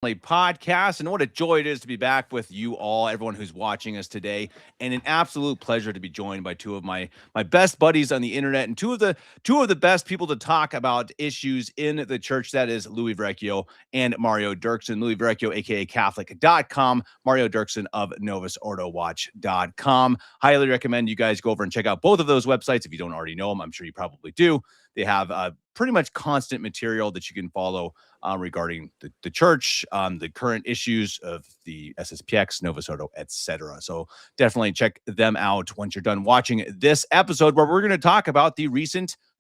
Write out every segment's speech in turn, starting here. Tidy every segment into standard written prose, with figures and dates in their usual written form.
Podcast, and what a joy it is to be back with you all, everyone who's watching us today, and an absolute pleasure to be joined by two of my best buddies on the internet, and two of the best people to talk about issues in the church. That is Louie Verrecchio and Mario Derksen. Louie Verrecchio, aka Catholic.com, Mario Derksen of Novus Ordo Watch.com. Highly recommend you guys go over and check out both of those websites if you don't already know them. I'm sure you probably do. They have pretty much constant material that you can follow regarding the church, the current issues of the SSPX, Novus Ordo, etc. So definitely check them out once you're done watching this episode, where we're going to talk about the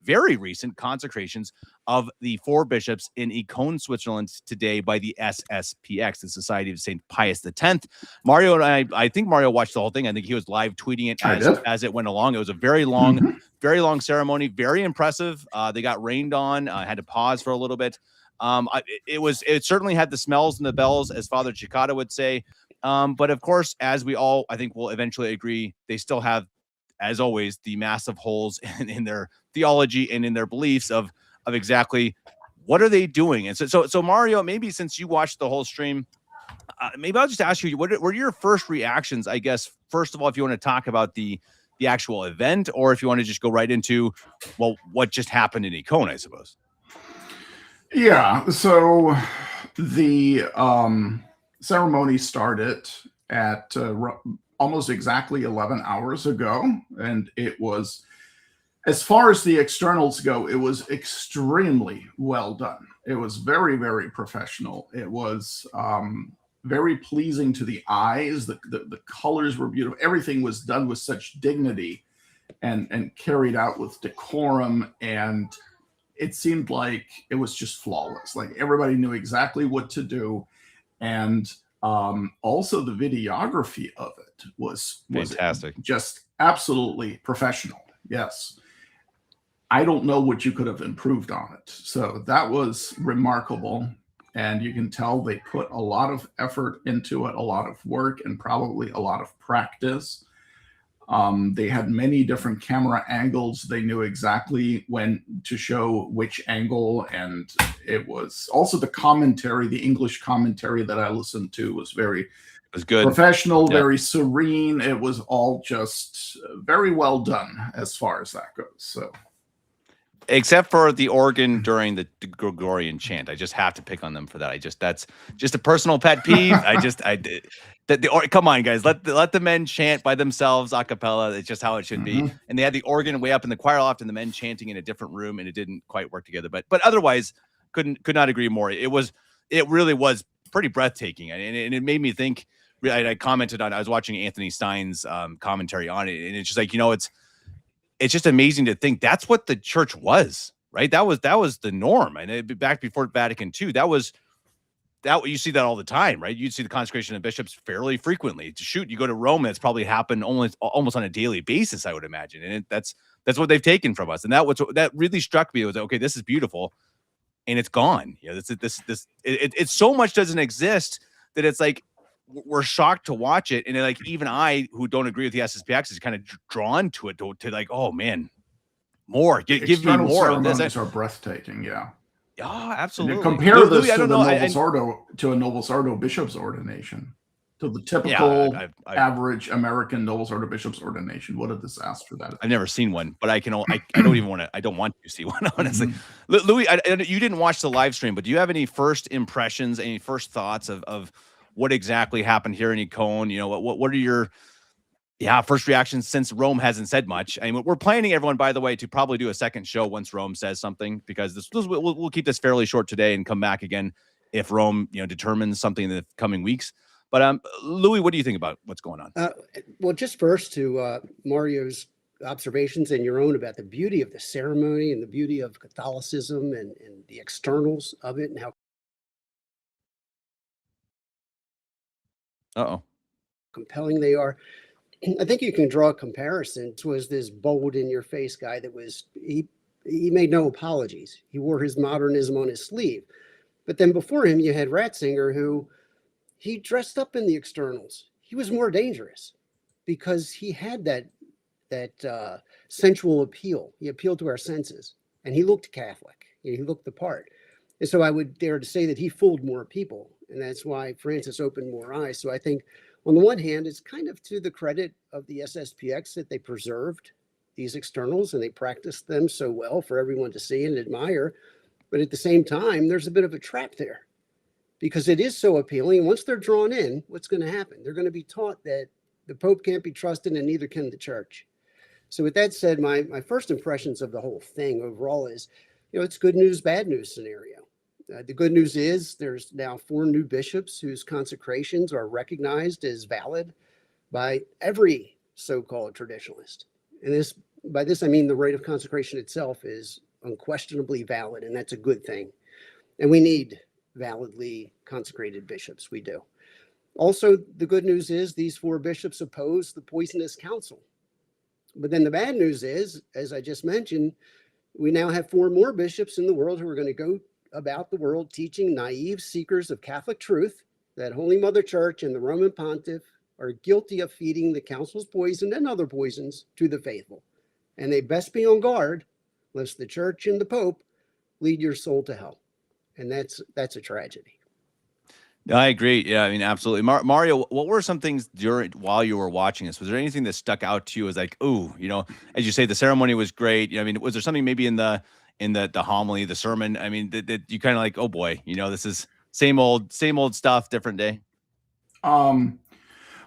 very recent consecrations of the four bishops in Econe, Switzerland today by the SSPX, the Society of St. Pius X. Mario and I think Mario watched the whole thing. I think he was live tweeting it as it went along. It was a very long ceremony, very impressive. They got rained on, had to pause for a little bit. It certainly had the smells and the bells, as Father Cicada would say. But of course, as we all, I think, will eventually agree, they still have, as always, the massive holes in their theology and in their beliefs of exactly what are they doing. And so Mario, maybe since you watched the whole stream, maybe I'll just ask you, what were your first reactions? I guess first of all, if you want to talk about the actual event, or if you want to just go right into, well, what just happened in Econe, I suppose. Yeah, so the ceremony started at almost exactly 11 hours ago, and it was, as far as the externals go, it was extremely well done. It was very, very professional. It was very pleasing to the eyes. The colors were beautiful. Everything was done with such dignity and carried out with decorum, and it seemed like it was just flawless. Like everybody knew exactly what to do. And also the videography of it was fantastic. Just absolutely professional. Yes. I don't know what you could have improved on it. So that was remarkable. And you can tell they put a lot of effort into it, a lot of work, and probably a lot of practice. They had many different camera angles. They knew exactly when to show which angle. And it was also the commentary, the English commentary that I listened to was very good, professional, very serene. It was all just very well done as far as that goes. So, except for the organ during the Gregorian chant, I just have to pick on them for that. That's just a personal pet peeve. Come on, guys, let the men chant by themselves a cappella. It's just how it should be. And they had the organ way up in the choir loft and the men chanting in a different room, and it didn't quite work together. But otherwise, could not agree more. It really was pretty breathtaking, and it made me think. I commented on. I was watching Anthony Stein's commentary on it, and it's just like, it's just amazing to think that's what the church was, right? That was the norm, and back before Vatican II, that you see that all the time, right? You'd see the consecration of bishops fairly frequently. You go to Rome, that's probably happened almost on a daily basis, I would imagine, and that's what they've taken from us, and that really struck me. It was okay, this is beautiful, and it's gone. It so much doesn't exist that it's like we're shocked to watch it, and like even I, who don't agree with the SSPX, is kind of drawn to it to like, oh man, more. Give me more. Ceremonies are breathtaking. Yeah. Oh, absolutely. And compare this to a Novus Ordo bishop's ordination, to the typical average American Novus Ordo bishop's ordination. What a disaster that is. I've never seen one, but I don't want to see one, honestly. Louie, you didn't watch the live stream, but do you have any first impressions, any first thoughts of what exactly happened here in Econe? What are your first reactions since Rome hasn't said much? I mean, we're planning, everyone, by the way, to probably do a second show once Rome says something, because we'll keep this fairly short today and come back again if Rome determines something in the coming weeks. But Louie, what do you think about what's going on? Well, just first to Mario's observations and your own about the beauty of the ceremony and the beauty of Catholicism and the externals of it and how compelling they are. I think you can draw a comparison. This was this bold in your face guy that was, he made no apologies. He wore his modernism on his sleeve. But then before him, you had Ratzinger, who he dressed up in the externals. He was more dangerous because he had that sensual appeal. He appealed to our senses, and he looked Catholic. He looked the part. And so I would dare to say that he fooled more people. And that's why Francis opened more eyes. So I think on the one hand, it's kind of to the credit of the SSPX that they preserved these externals and they practiced them so well for everyone to see and admire. But at the same time, there's a bit of a trap there because it is so appealing. And once they're drawn in, what's going to happen? They're going to be taught that the Pope can't be trusted and neither can the church. So with that said, my first impressions of the whole thing overall is, it's good news, bad news scenario. The good news is there's now 4 new bishops whose consecrations are recognized as valid by every so-called traditionalist. And by this, I mean the rite of consecration itself is unquestionably valid, and that's a good thing. And we need validly consecrated bishops. We do. Also, the good news is these 4 bishops oppose the poisonous council. But then the bad news is, as I just mentioned, we now have 4 more bishops in the world who are going to go about the world teaching naive seekers of Catholic truth that Holy Mother Church and the Roman Pontiff are guilty of feeding the council's poison and other poisons to the faithful. And they best be on guard, lest the church and the Pope lead your soul to hell. And that's a tragedy. I agree. Yeah, I mean, absolutely. Mario, what were some things while you were watching this? Was there anything that stuck out to you as like, ooh, as you say, the ceremony was great. I mean, was there something maybe in the homily, the sermon? I mean, that you kind of like, oh boy, this is same old stuff, different day.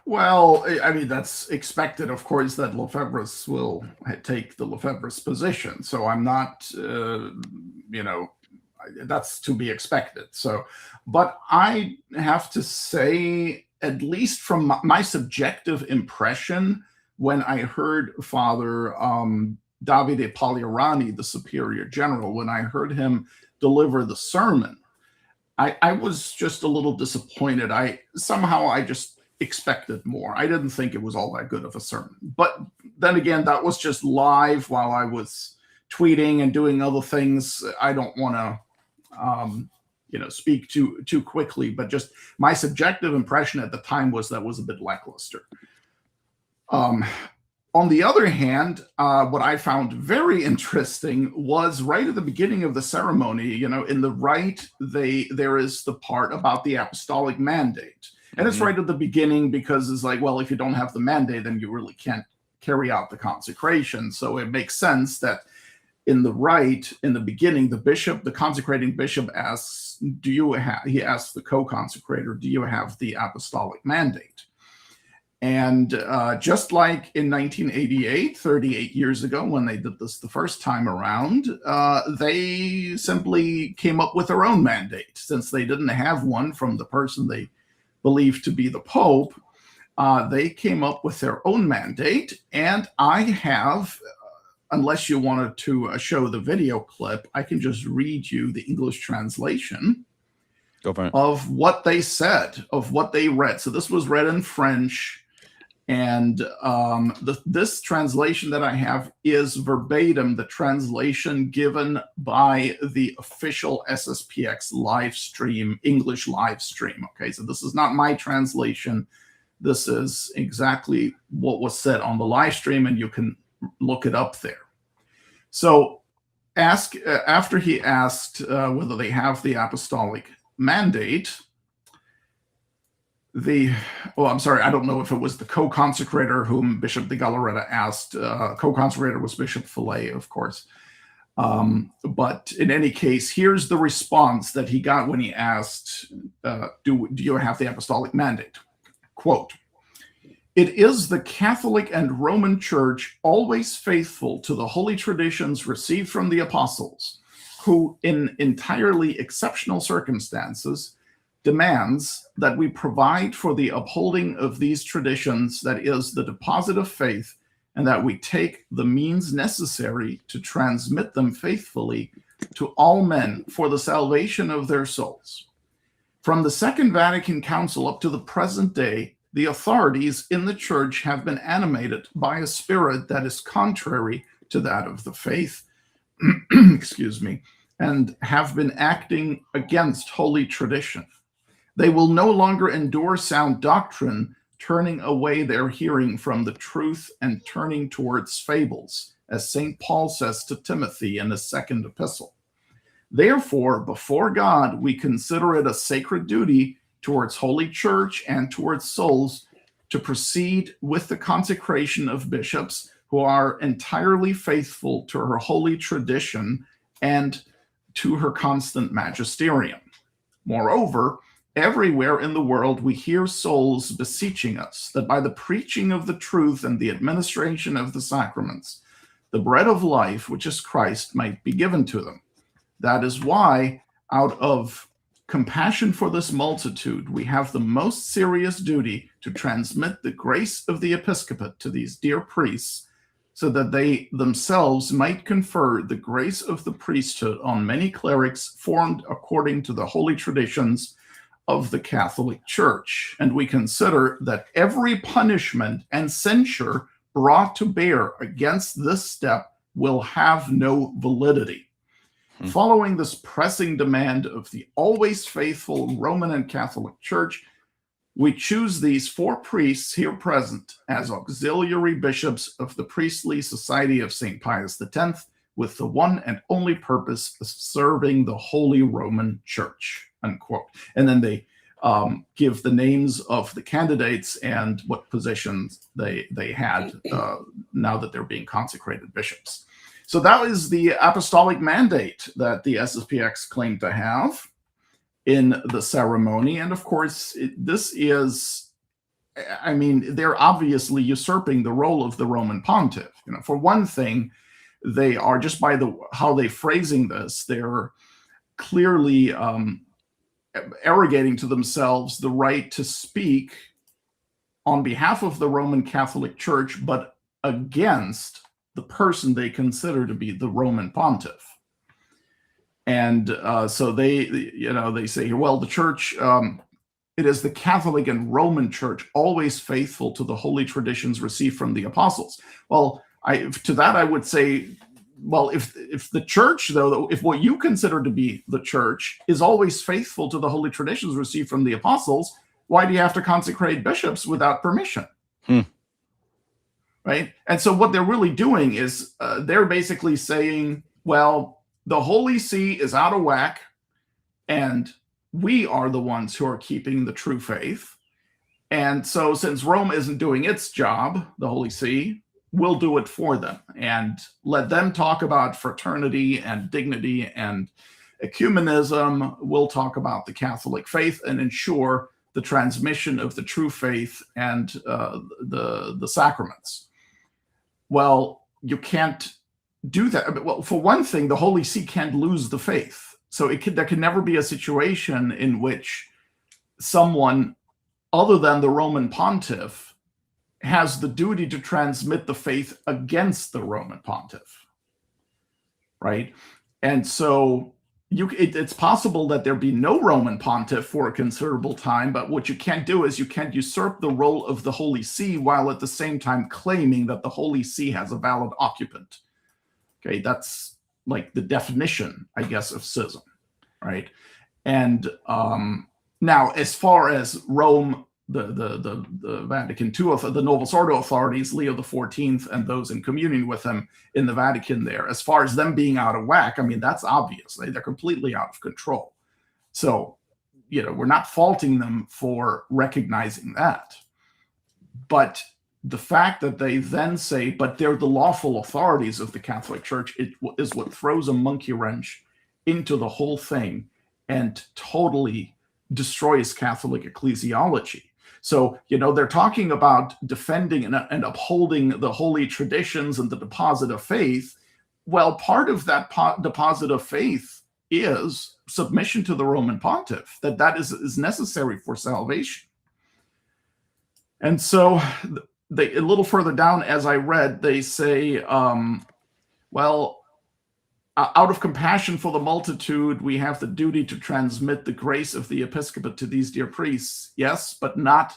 Well, I mean, that's expected, of course, that Lefebvre's will take the Lefebvre's position. So I'm not, that's to be expected. So, but I have to say, at least from my subjective impression, when I heard Father Davide Pagliarani, the Superior General, when I heard him deliver the sermon, I was just a little disappointed. I just expected more. I didn't think it was all that good of a sermon. But then again, that was just live while I was tweeting and doing other things. I don't want to speak too quickly, but just my subjective impression at the time was that was a bit lackluster. On the other hand, what I found very interesting was right at the beginning of the ceremony, in the rite, there is the part about the apostolic mandate. And it's right at the beginning because it's like, well, if you don't have the mandate, then you really can't carry out the consecration. So it makes sense that in the rite, in the beginning, the consecrating bishop asks, he asks the co-consecrator, do you have the apostolic mandate? And just like in 1988, 38 years ago, when they did this the first time around, they simply came up with their own mandate. Since they didn't have one from the person they believed to be the Pope, they came up with their own mandate. And I have, unless you wanted to show the video clip, I can just read you the English translation of what they said, of what they read. So this was read in French. And this translation that I have is verbatim the translation given by the official SSPX live stream, English live stream. Okay, so this is not my translation. This is exactly what was said on the live stream, and you can look it up there. So after he asked whether they have the apostolic mandate, I'm sorry, I don't know if it was the co-consecrator whom Bishop de Galarreta asked. Co-consecrator was Bishop Fillet, of course. But in any case, here's the response that he got when he asked, do you have the apostolic mandate? Quote, "It is the Catholic and Roman Church always faithful to the holy traditions received from the apostles, who in entirely exceptional circumstances demands that we provide for the upholding of these traditions, that is, the deposit of faith, and that we take the means necessary to transmit them faithfully to all men for the salvation of their souls. From the Second Vatican Council up to the present day, the authorities in the Church have been animated by a spirit that is contrary to that of the faith, excuse me, and have been acting against holy tradition. They will no longer endure sound doctrine, turning away their hearing from the truth and turning towards fables, as St. Paul says to Timothy in his second epistle. Therefore, before God, we consider it a sacred duty, towards Holy Church and towards souls to proceed with the consecration of bishops who are entirely faithful to her holy tradition and to her constant magisterium. Moreover, everywhere in the world we hear souls beseeching us that by the preaching of the truth and the administration of the sacraments, the bread of life, which is Christ, might be given to them. That is why, out of compassion for this multitude, we have the most serious duty to transmit the grace of the episcopate to these dear priests, so that they themselves might confer the grace of the priesthood on many clerics formed according to the holy traditions of the Catholic Church. And we consider that every punishment and censure brought to bear against this step will have no validity. Following this pressing demand of the always faithful Roman and Catholic Church, we choose these 4 priests here present as auxiliary bishops of the Priestly Society of St. Pius X, with the one and only purpose of serving the Holy Roman Church, unquote. And then they give the names of the candidates and what positions they had now that they're being consecrated bishops. So that is the apostolic mandate that the SSPX claimed to have in the ceremony. And of course, this is, I mean, they're obviously usurping the role of the Roman pontiff. You know, for one thing, they are, just by how they're phrasing this, they're clearly arrogating to themselves the right to speak on behalf of the Roman Catholic Church, but against the person they consider to be the Roman pontiff. And so they say, well, the church, it is the Catholic and Roman Church always faithful to the holy traditions received from the apostles. Well, to that I would say, well, if the church, though, if what you consider to be the church is always faithful to the holy traditions received from the apostles, why do you have to consecrate bishops without permission? Right? And so what they're really doing is they're basically saying, well, the Holy See is out of whack, and we are the ones who are keeping the true faith. And so since Rome isn't doing its job, the Holy See, we'll do it for them and let them talk about fraternity and dignity and ecumenism. We'll talk about the Catholic faith and ensure the transmission of the true faith and the sacraments. Well, you can't do that. Well, for one thing, the Holy See can't lose the faith. So there can never be a situation in which someone other than the Roman pontiff has the duty to transmit the faith against the Roman pontiff, right? And so it's possible that there be no Roman pontiff for a considerable time, but what you can't do is you can't usurp the role of the Holy See while at the same time claiming that the Holy See has a valid occupant. Okay, that's like the definition, I guess, of schism, right? And now, as far as Rome, the Vatican II, the Novus Ordo authorities, Leo XIV, and those in communion with him in the Vatican there, as far as them being out of whack, I mean, that's obvious. They're completely out of control. So, you know, we're not faulting them for recognizing that. But the fact that they then say, but they're the lawful authorities of the Catholic Church, is what throws a monkey wrench into the whole thing and totally destroys Catholic ecclesiology. So, you know, they're talking about defending and upholding the holy traditions and the deposit of faith. Well, part of that deposit of faith is submission to the Roman pontiff, that is necessary for salvation. And so a little further down, as I read, they say, well, out of compassion for the multitude, we have the duty to transmit the grace of the episcopate to these dear priests. Yes, but not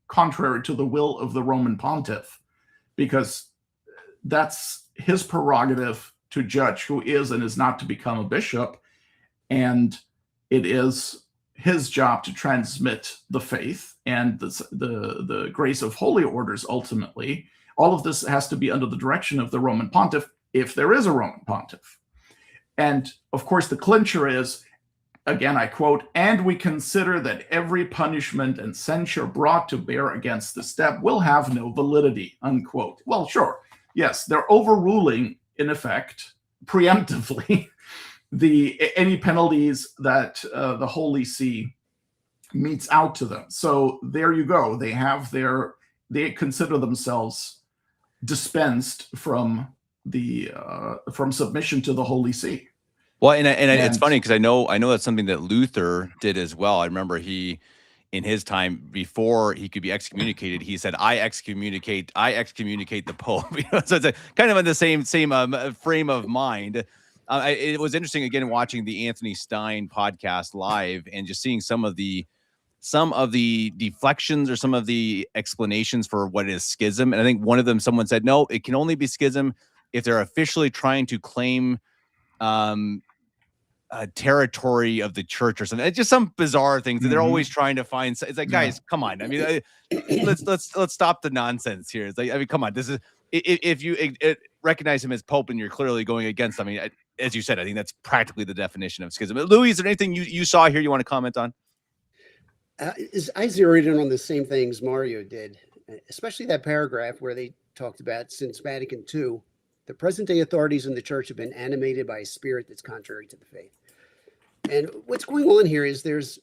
contrary to the will of the Roman pontiff, because that's his prerogative to judge who is and is not to become a bishop. And it is his job to transmit the faith and the grace of holy orders ultimately. All of this has to be under the direction of the Roman pontiff, if there is a Roman pontiff. And of course, the clincher is, again, I quote, "and we consider that every punishment and censure brought to bear against the step will have no validity," unquote. Well, sure. Yes, they're overruling, in effect, preemptively, any penalties that the Holy See metes out to them. So there you go. They consider themselves dispensed from from submission to the Holy See. Well, and it's funny because I know that's something that Luther did as well. I remember he, in his time before he could be excommunicated, he said, I excommunicate the Pope." So it's kind of in the same frame of mind. It was interesting again watching the Anthony Stein podcast live and just seeing some of the deflections or some of the explanations for what is schism. And I think one of them, someone said, no, it can only be schism if they're officially trying to claim territory of the church or something. It's just some bizarre things that they're always trying to find. It's like, guys, come on. I mean, let's stop the nonsense here. It's like, I mean, come on. This is, if you recognize him as Pope and you're clearly going against, I mean, as you said, I think that's practically the definition of schism. Louie, is there anything you saw here you want to comment on? I zeroed in on the same things Mario did, especially that paragraph where they talked about since Vatican II, the present day authorities in the church have been animated by a spirit that's contrary to the faith. And what's going on here is there's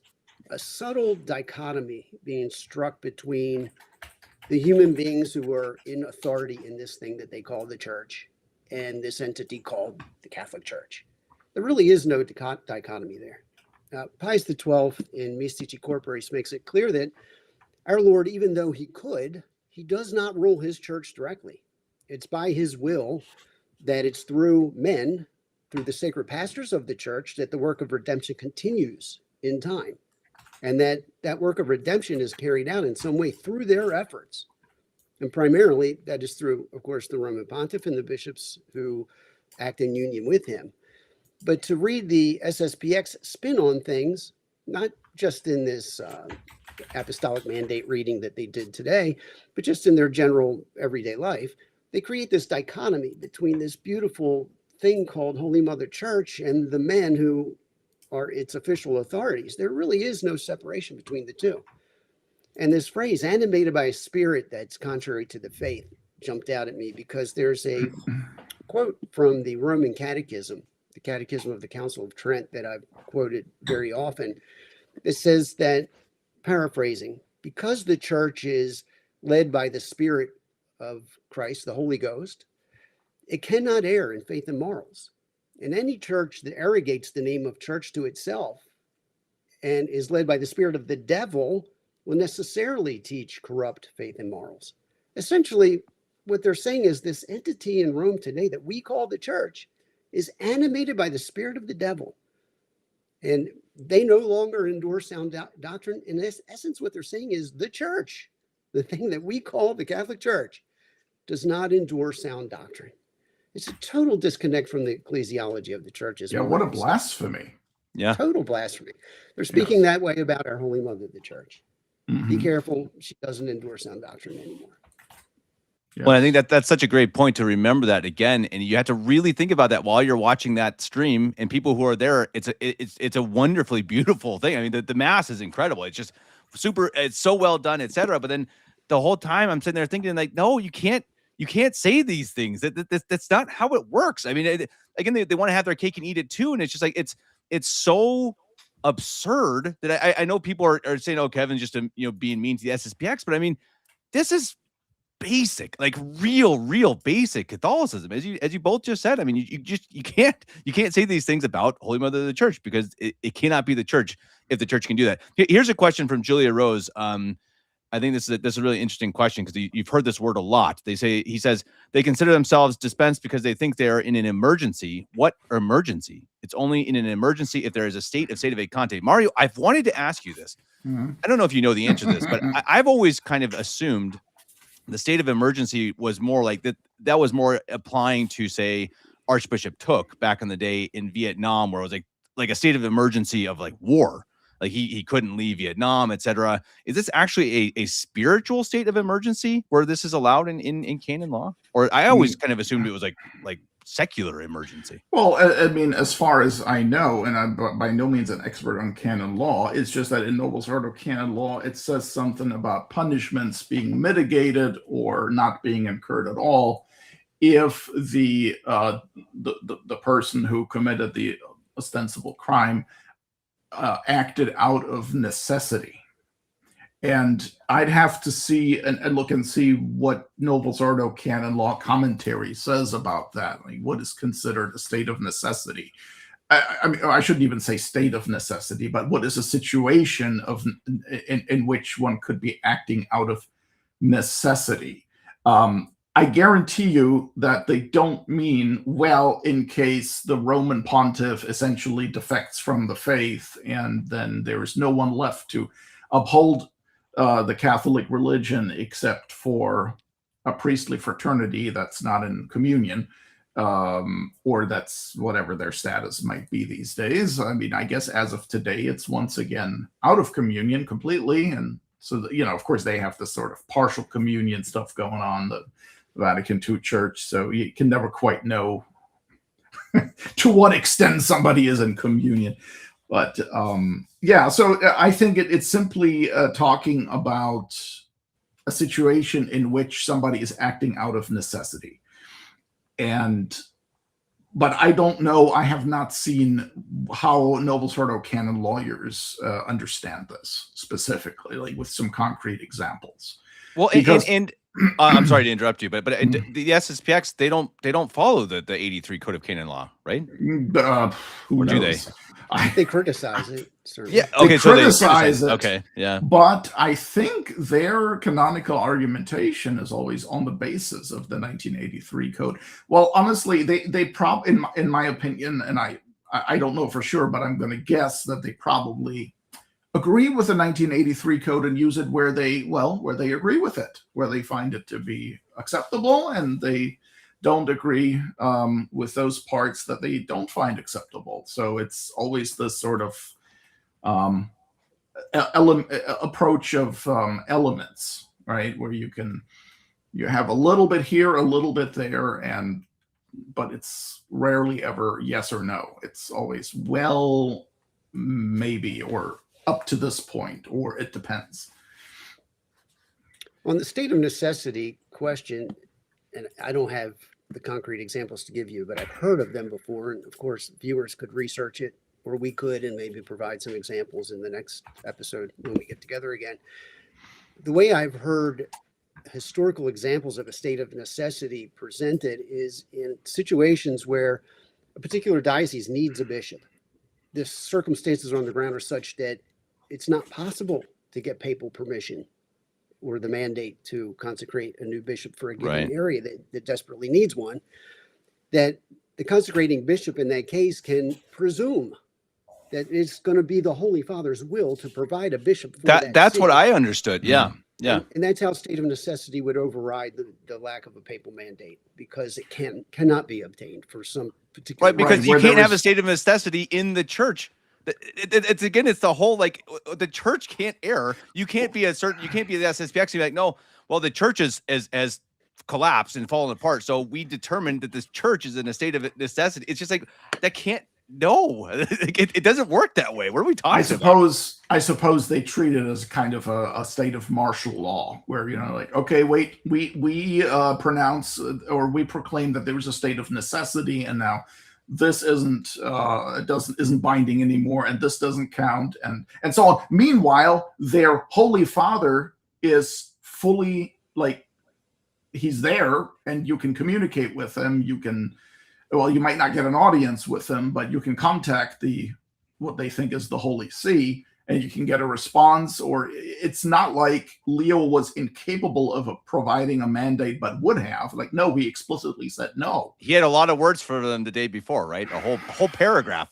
a subtle dichotomy being struck between the human beings who are in authority in this thing that they call the church and this entity called the Catholic Church. There really is no dichotomy there. Pius XII in Mystici Corporis makes it clear that our Lord, even though he could, he does not rule his church directly. It's by his will that it's through men, through the sacred pastors of the church, that the work of redemption continues in time. And that work of redemption is carried out in some way through their efforts. And primarily that is through, of course, the Roman Pontiff and the bishops who act in union with him. But to read the SSPX spin on things, not just in this apostolic mandate reading that they did today, but just in their general everyday life, they create this dichotomy between this beautiful thing called Holy Mother Church and the men who are its official authorities. There really is no separation between the two. And this phrase, animated by a spirit that's contrary to the faith, jumped out at me because there's a quote from the Roman Catechism, the Catechism of the Council of Trent, that I've quoted very often. It says that, paraphrasing, because the church is led by the Spirit of Christ, the Holy Ghost, it cannot err in faith and morals. And any church that arrogates the name of church to itself and is led by the spirit of the devil will necessarily teach corrupt faith and morals. Essentially, what they're saying is this entity in Rome today that we call the church is animated by the spirit of the devil. And they no longer endorse sound doctrine. In essence, what they're saying is the church, the thing that we call the Catholic Church, does not endorse sound doctrine. It's a total disconnect from the ecclesiology of the church. Yeah, what a blasphemy. Yeah. Total blasphemy. They're speaking that way about our Holy Mother, the church. Be careful. She doesn't endorse sound doctrine anymore. Yes. Well, I think that's such a great point to remember that again, and you have to really think about that while you're watching that stream. And people who are there, it's a wonderfully beautiful thing. I mean, the mass is incredible. It's just super. It's so well done, etc. But then the whole time I'm sitting there thinking, like, no, you can't say these things. That's not how it works. I mean, again, they want to have their cake and eat it too, and it's just like it's so absurd that I know people are saying, oh, Kevin's just being mean to the SSPX, but I mean, this is basic, like real basic Catholicism, as you both just said. I mean, you can't say these things about Holy Mother of the Church because it cannot be the church if the church can do that. Here's a question from Julia Rose. I think this is a really interesting question because you've heard this word a lot. He says they consider themselves dispensed because they think they are in an emergency. What emergency? It's only in an emergency if there is a state of sedevacantist. Mario, I've wanted to ask you this. I don't know if you know the answer to this, but I've always kind of assumed the state of emergency was more like that was more applying to, say, Archbishop Took back in the day in Vietnam, where it was like a state of emergency of like war. Like he couldn't leave Vietnam, etc. Is this actually a spiritual state of emergency where this is allowed in canon law? Or I always kind of assumed it was like secular emergency. Well, I mean, as far as I know, and I'm by no means an expert on canon law, it's just that in Novus Ordo canon law, it says something about punishments being mitigated or not being incurred at all if the person who committed the ostensible crime acted out of necessity. And I'd have to see and look and see what Novus Ordo canon law commentary says about that. Like, what is considered a state of necessity? I mean, I shouldn't even say state of necessity, but what is a situation in which one could be acting out of necessity? I guarantee you that they don't mean, well, in case the Roman pontiff essentially defects from the faith and then there is no one left to uphold the Catholic religion except for a priestly fraternity that's not in communion, or that's whatever their status might be these days. I mean, I guess as of today, it's once again out of communion completely. And so, of course, they have this sort of partial communion stuff going on, the Vatican II Church. So you can never quite know to what extent somebody is in communion. But yeah, so I think it's simply talking about a situation in which somebody is acting out of necessity. But I don't know, I have not seen how Novus Ordo canon lawyers understand this specifically, like with some concrete examples. Well, because I'm sorry to interrupt you, but the SSPX, they don't follow the 83 Code of Canon Law, right? Who do knows? they? They criticize it. Certainly. Yeah, okay, so they criticize it. Okay, yeah. But I think their canonical argumentation is always on the basis of the 1983 code. Well, honestly, they probably, in my opinion, and I don't know for sure, but I'm going to guess that they probably agree with the 1983 code and use it where they agree with it, where they find it to be acceptable, and they don't agree with those parts that they don't find acceptable. So it's always this sort of approach of elements, right? Where you have a little bit here, a little bit there, but it's rarely ever yes or no. It's always, well, maybe, or up to this point, or it depends. On the state of necessity question, and I don't have the concrete examples to give you, but I've heard of them before. And of course, viewers could research it, or we could, and maybe provide some examples in the next episode when we get together again. The way I've heard historical examples of a state of necessity presented is in situations where a particular diocese needs a bishop. The circumstances on the ground are such that it's not possible to get papal permission or the mandate to consecrate a new bishop for a given area that desperately needs one, that the consecrating bishop in that case can presume that it's going to be the Holy Father's will to provide a bishop for that's city. What I understood. Yeah. Yeah. And that's how state of necessity would override the lack of a papal mandate, because it cannot be obtained for some particular because you can't have a state of necessity in the church. It's the whole, like, the church can't err. You can't be the SSPX. You're like, no, well, the church has collapsed and fallen apart. So we determined that this church is in a state of necessity. It's just like, that can't, no, it doesn't work that way. What are we talking about? I suppose they treat it as kind of a state of martial law where, like, okay, wait, we pronounce or we proclaim that there was a state of necessity, and now this isn't binding anymore, and this doesn't count, and so on. Meanwhile, their Holy Father is fully, like, he's there, and you can communicate with him. You might not get an audience with him, but you can contact what they think is the Holy See, and you can get a response. Or it's not like Leo was incapable of providing a mandate, but would have. Like, no, he explicitly said no. He had a lot of words for them the day before, right? A whole paragraph.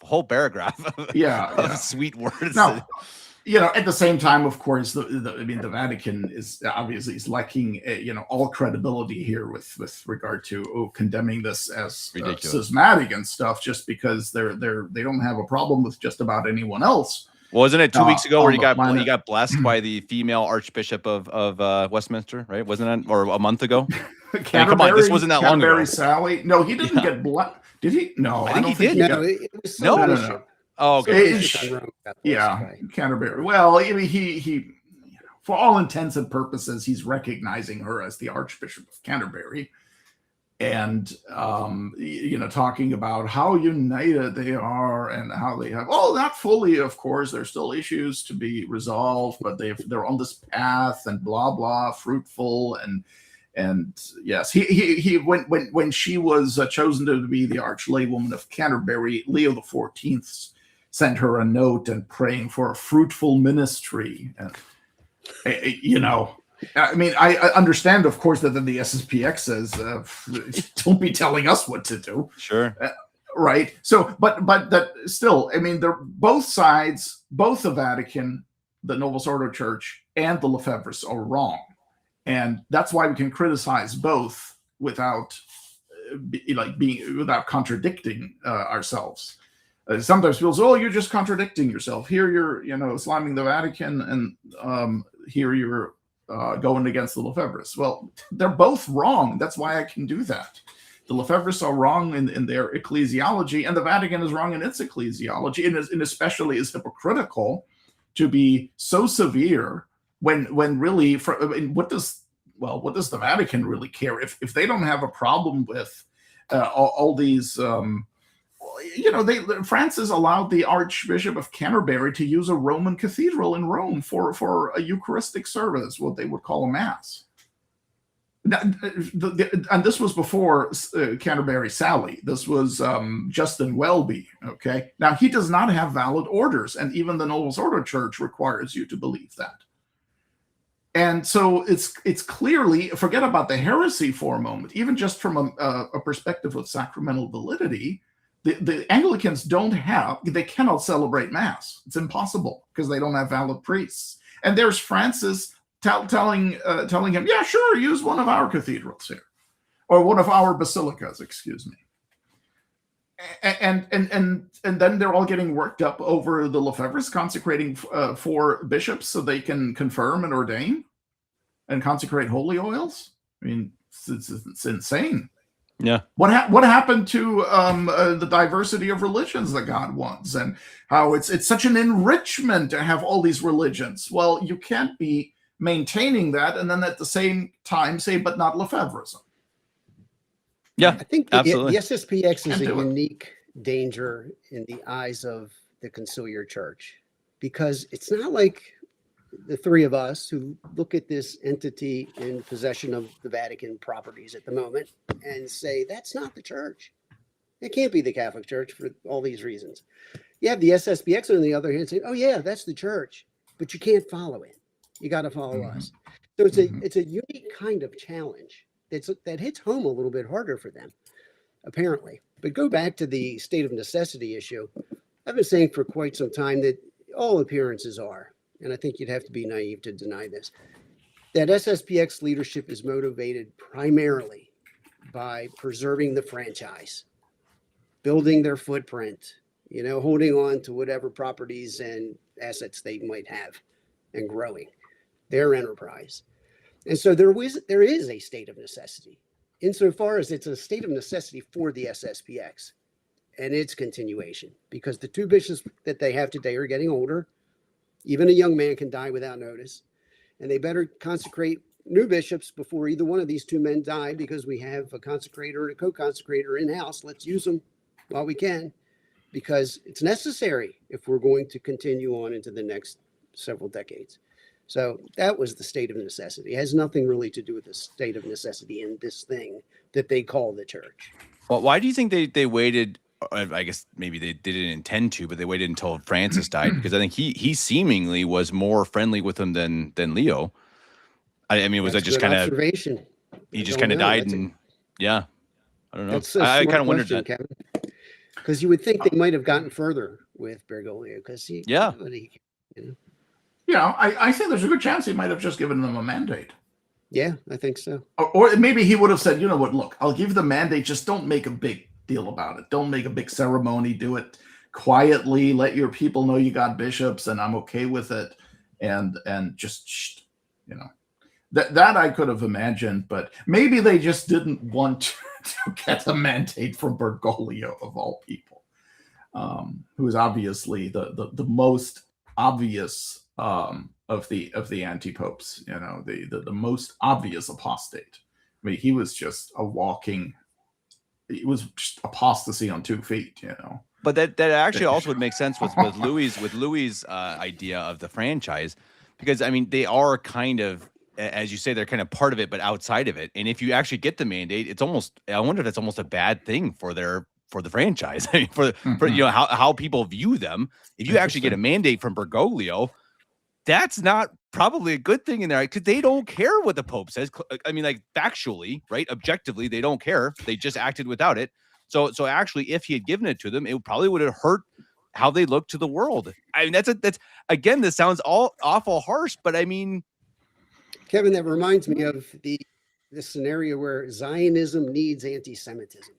Yeah. Sweet words. Now, at the same time, of course, the Vatican is obviously lacking, all credibility here with regard to condemning this as schismatic and stuff, just because they don't have a problem with just about anyone else Wasn't it 2 weeks ago where he minor. got blessed by the female Archbishop of Westminster, right? Wasn't it, or a month ago? Come on, this wasn't that long ago. Sally. No, he didn't get blessed. Did he? No, I think he did. No, it was some bishop. Oh, okay. Yeah, Canterbury. Well, I mean, he for all intents and purposes, he's recognizing her as the Archbishop of Canterbury, and talking about how united they are and how they have, not fully, of course, there's still issues to be resolved, but they're on this path and blah blah, fruitful, and yes, he when she was chosen to be the Archlaywoman of Canterbury, Leo XIV sent her a note and praying for a fruitful ministry. And, I mean, I understand, of course, that then the SSPX says, don't be telling us what to do. Sure. Right. So, but that still, I mean, they're both sides, both the Vatican, the Novus Ordo Church, and the Lefebvres are wrong. And that's why we can criticize both without without contradicting ourselves. Sometimes people say, you're just contradicting yourself. Here you're, slamming the Vatican, and here you're going against the Lefebvres. Well, they're both wrong. That's why I can do that. The Lefebvres are wrong in their ecclesiology, and the Vatican is wrong in its ecclesiology, and especially is hypocritical to be so severe when really, what does the Vatican really care if they don't have a problem with all these? Francis allowed the Archbishop of Canterbury to use a Roman cathedral in Rome for a Eucharistic service, what they would call a mass. And this was before Canterbury Sally. This was Justin Welby. Okay, now he does not have valid orders, and even the Novus Ordo Church requires you to believe that. And so it's clearly, forget about the heresy for a moment, even just from a perspective of sacramental validity. The Anglicans they cannot celebrate Mass. It's impossible because they don't have valid priests. And there's Francis telling him, yeah, sure, use one of our cathedrals here, or one of our basilicas, excuse me. And then they're all getting worked up over the Lefebvres consecrating 4 bishops so they can confirm and ordain and consecrate holy oils. I mean, it's insane. Yeah. What happened to the diversity of religions that God wants, and how it's such an enrichment to have all these religions? Well, you can't be maintaining that and then at the same time say, but not Lefebvrism. Yeah, I think absolutely. The SSPX is a unique danger in the eyes of the conciliar church, because it's not like the three of us who look at this entity in possession of the Vatican properties at the moment and say, that's not the church. It can't be the Catholic Church for all these reasons. You have the SSPX on the other hand saying, oh yeah, that's the church, but you can't follow it. You got to follow us. So it's a unique kind of challenge that hits home a little bit harder for them, apparently. But go back to the state of necessity issue. I've been saying for quite some time that all appearances are, and I think you'd have to be naive to deny this, that SSPX leadership is motivated primarily by preserving the franchise, building their footprint, holding on to whatever properties and assets they might have and growing their enterprise. And so there is a state of necessity, insofar as it's a state of necessity for the SSPX and its continuation, because the 2 bishops that they have today are getting older. Even a young man can die without notice, and they better consecrate new bishops before either one of these 2 men die, because we have a consecrator and a co-consecrator in-house. Let's use them while we can, because it's necessary if we're going to continue on into the next several decades. So that was the state of necessity. It has nothing really to do with the state of necessity in this thing that they call the church. Well, why do you think they waited? I guess maybe they didn't intend to, but they waited until Francis died, because I think he seemingly was more friendly with him than Leo. I mean, was that just kind of observation? He just kind of died, and yeah, I don't know. I kind of wondered that, Kevin, because you would think they might have gotten further with Bergoglio, because yeah. Yeah, I think there's a good chance he might have just given them a mandate. Yeah, I think so. Or maybe he would have said, you know what, look, I'll give the mandate, just don't make a big deal about it. Don't make a big ceremony, do it quietly let your people know you got bishops, and I'm okay with it, and just, you know, that I could have imagined, but maybe they just didn't want to get a mandate from Bergoglio, of all people, who is obviously the most obvious of the anti-popes, you know, the most obvious apostate. I mean, he was just it was just apostasy on 2 feet, you know. But that actually also would make sense with Louie's idea of the franchise, because I mean, they are kind of, as you say, they're kind of part of it, but outside of it. And if you actually get the mandate, it's almost, I wonder if it's almost a bad thing for the franchise, I mean, for you know, how people view them. If you actually get a mandate from Bergoglio, that's not probably a good thing in there, because they don't care what the Pope says. I mean, like, factually, right? Objectively, they don't care. They just acted without it. So actually, if he had given it to them, it probably would have hurt how they look to the world. I mean, that's again, this sounds all awful harsh, but I mean, Kevin, that reminds me of the scenario where Zionism needs anti-Semitism.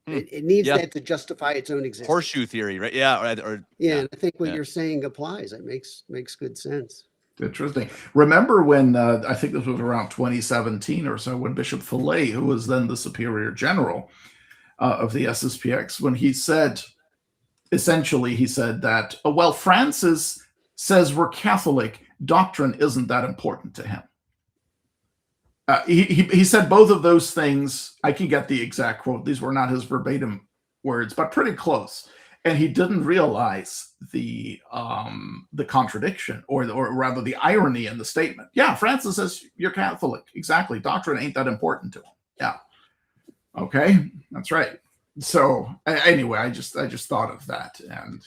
It needs that to justify its own existence. Horseshoe theory, right? Yeah. Yeah, and I think what you're saying applies. It makes good sense. Interesting. Remember when, I think this was around 2017 or so, when Bishop Fillet, who was then the Superior General of the SSPX, when he said, essentially, he said that, well, Francis says we're Catholic, doctrine isn't that important to him. He said both of those things. I can get the exact quote. These were not his verbatim words, but pretty close. And he didn't realize the contradiction, or rather the irony in the statement. Yeah, Francis says you're Catholic. Exactly. Doctrine ain't that important to him. Yeah. Okay, that's right. So anyway, I just thought of that, and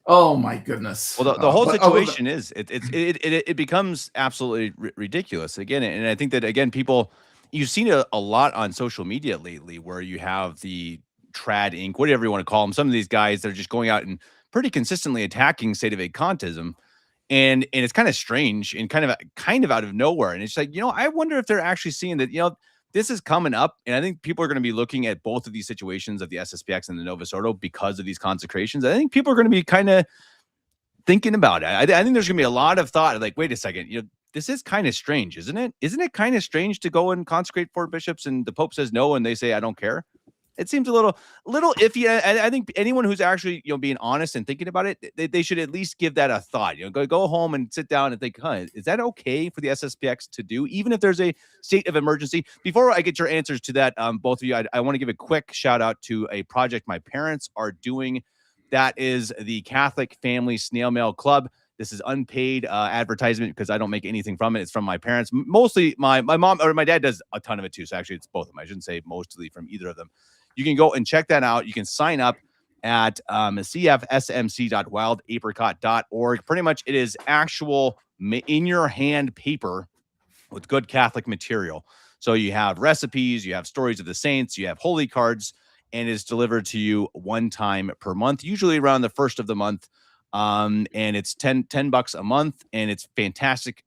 oh my goodness. Well, the whole situation is it becomes absolutely ridiculous again, and I think that again, people, you've seen it a lot on social media lately, where you have the trad inc, whatever you want to call them, some of these guys that are just going out and pretty consistently attacking Sedevacantism, and it's kind of strange and kind of out of nowhere, and it's like, you know, I wonder if they're actually seeing that, you know, this is coming up, and I think people are going to be looking at both of these situations of the SSPX and the Novus Ordo because of these consecrations. I think people are going to be kind of thinking about it. I think there's going to be a lot of thought, like, wait a second, you know, this is kind of strange, isn't it? Isn't it kind of strange to go and consecrate 4 bishops and the Pope says no and they say I don't care? It seems a little iffy. I think anyone who's actually, you know, being honest and thinking about it, they should at least give that a thought. You know, go home and sit down and think, is that okay for the SSPX to do, even if there's a state of emergency? Before I get your answers to that, both of you, I want to give a quick shout out to a project my parents are doing. That is the Catholic Family Snail Mail Club. This is unpaid advertisement because I don't make anything from it. It's from my parents. Mostly my mom, or my dad does a ton of it too. So actually it's both of them. I shouldn't say mostly from either of them. You can go and check that out. You can sign up at cfsmc.wildapricot.org. Pretty much it is actual in your hand paper with good Catholic material. So you have recipes, you have stories of the saints, you have holy cards, and it's delivered to you one time per month, usually around the first of the month. And it's $10 a month, and it's fantastic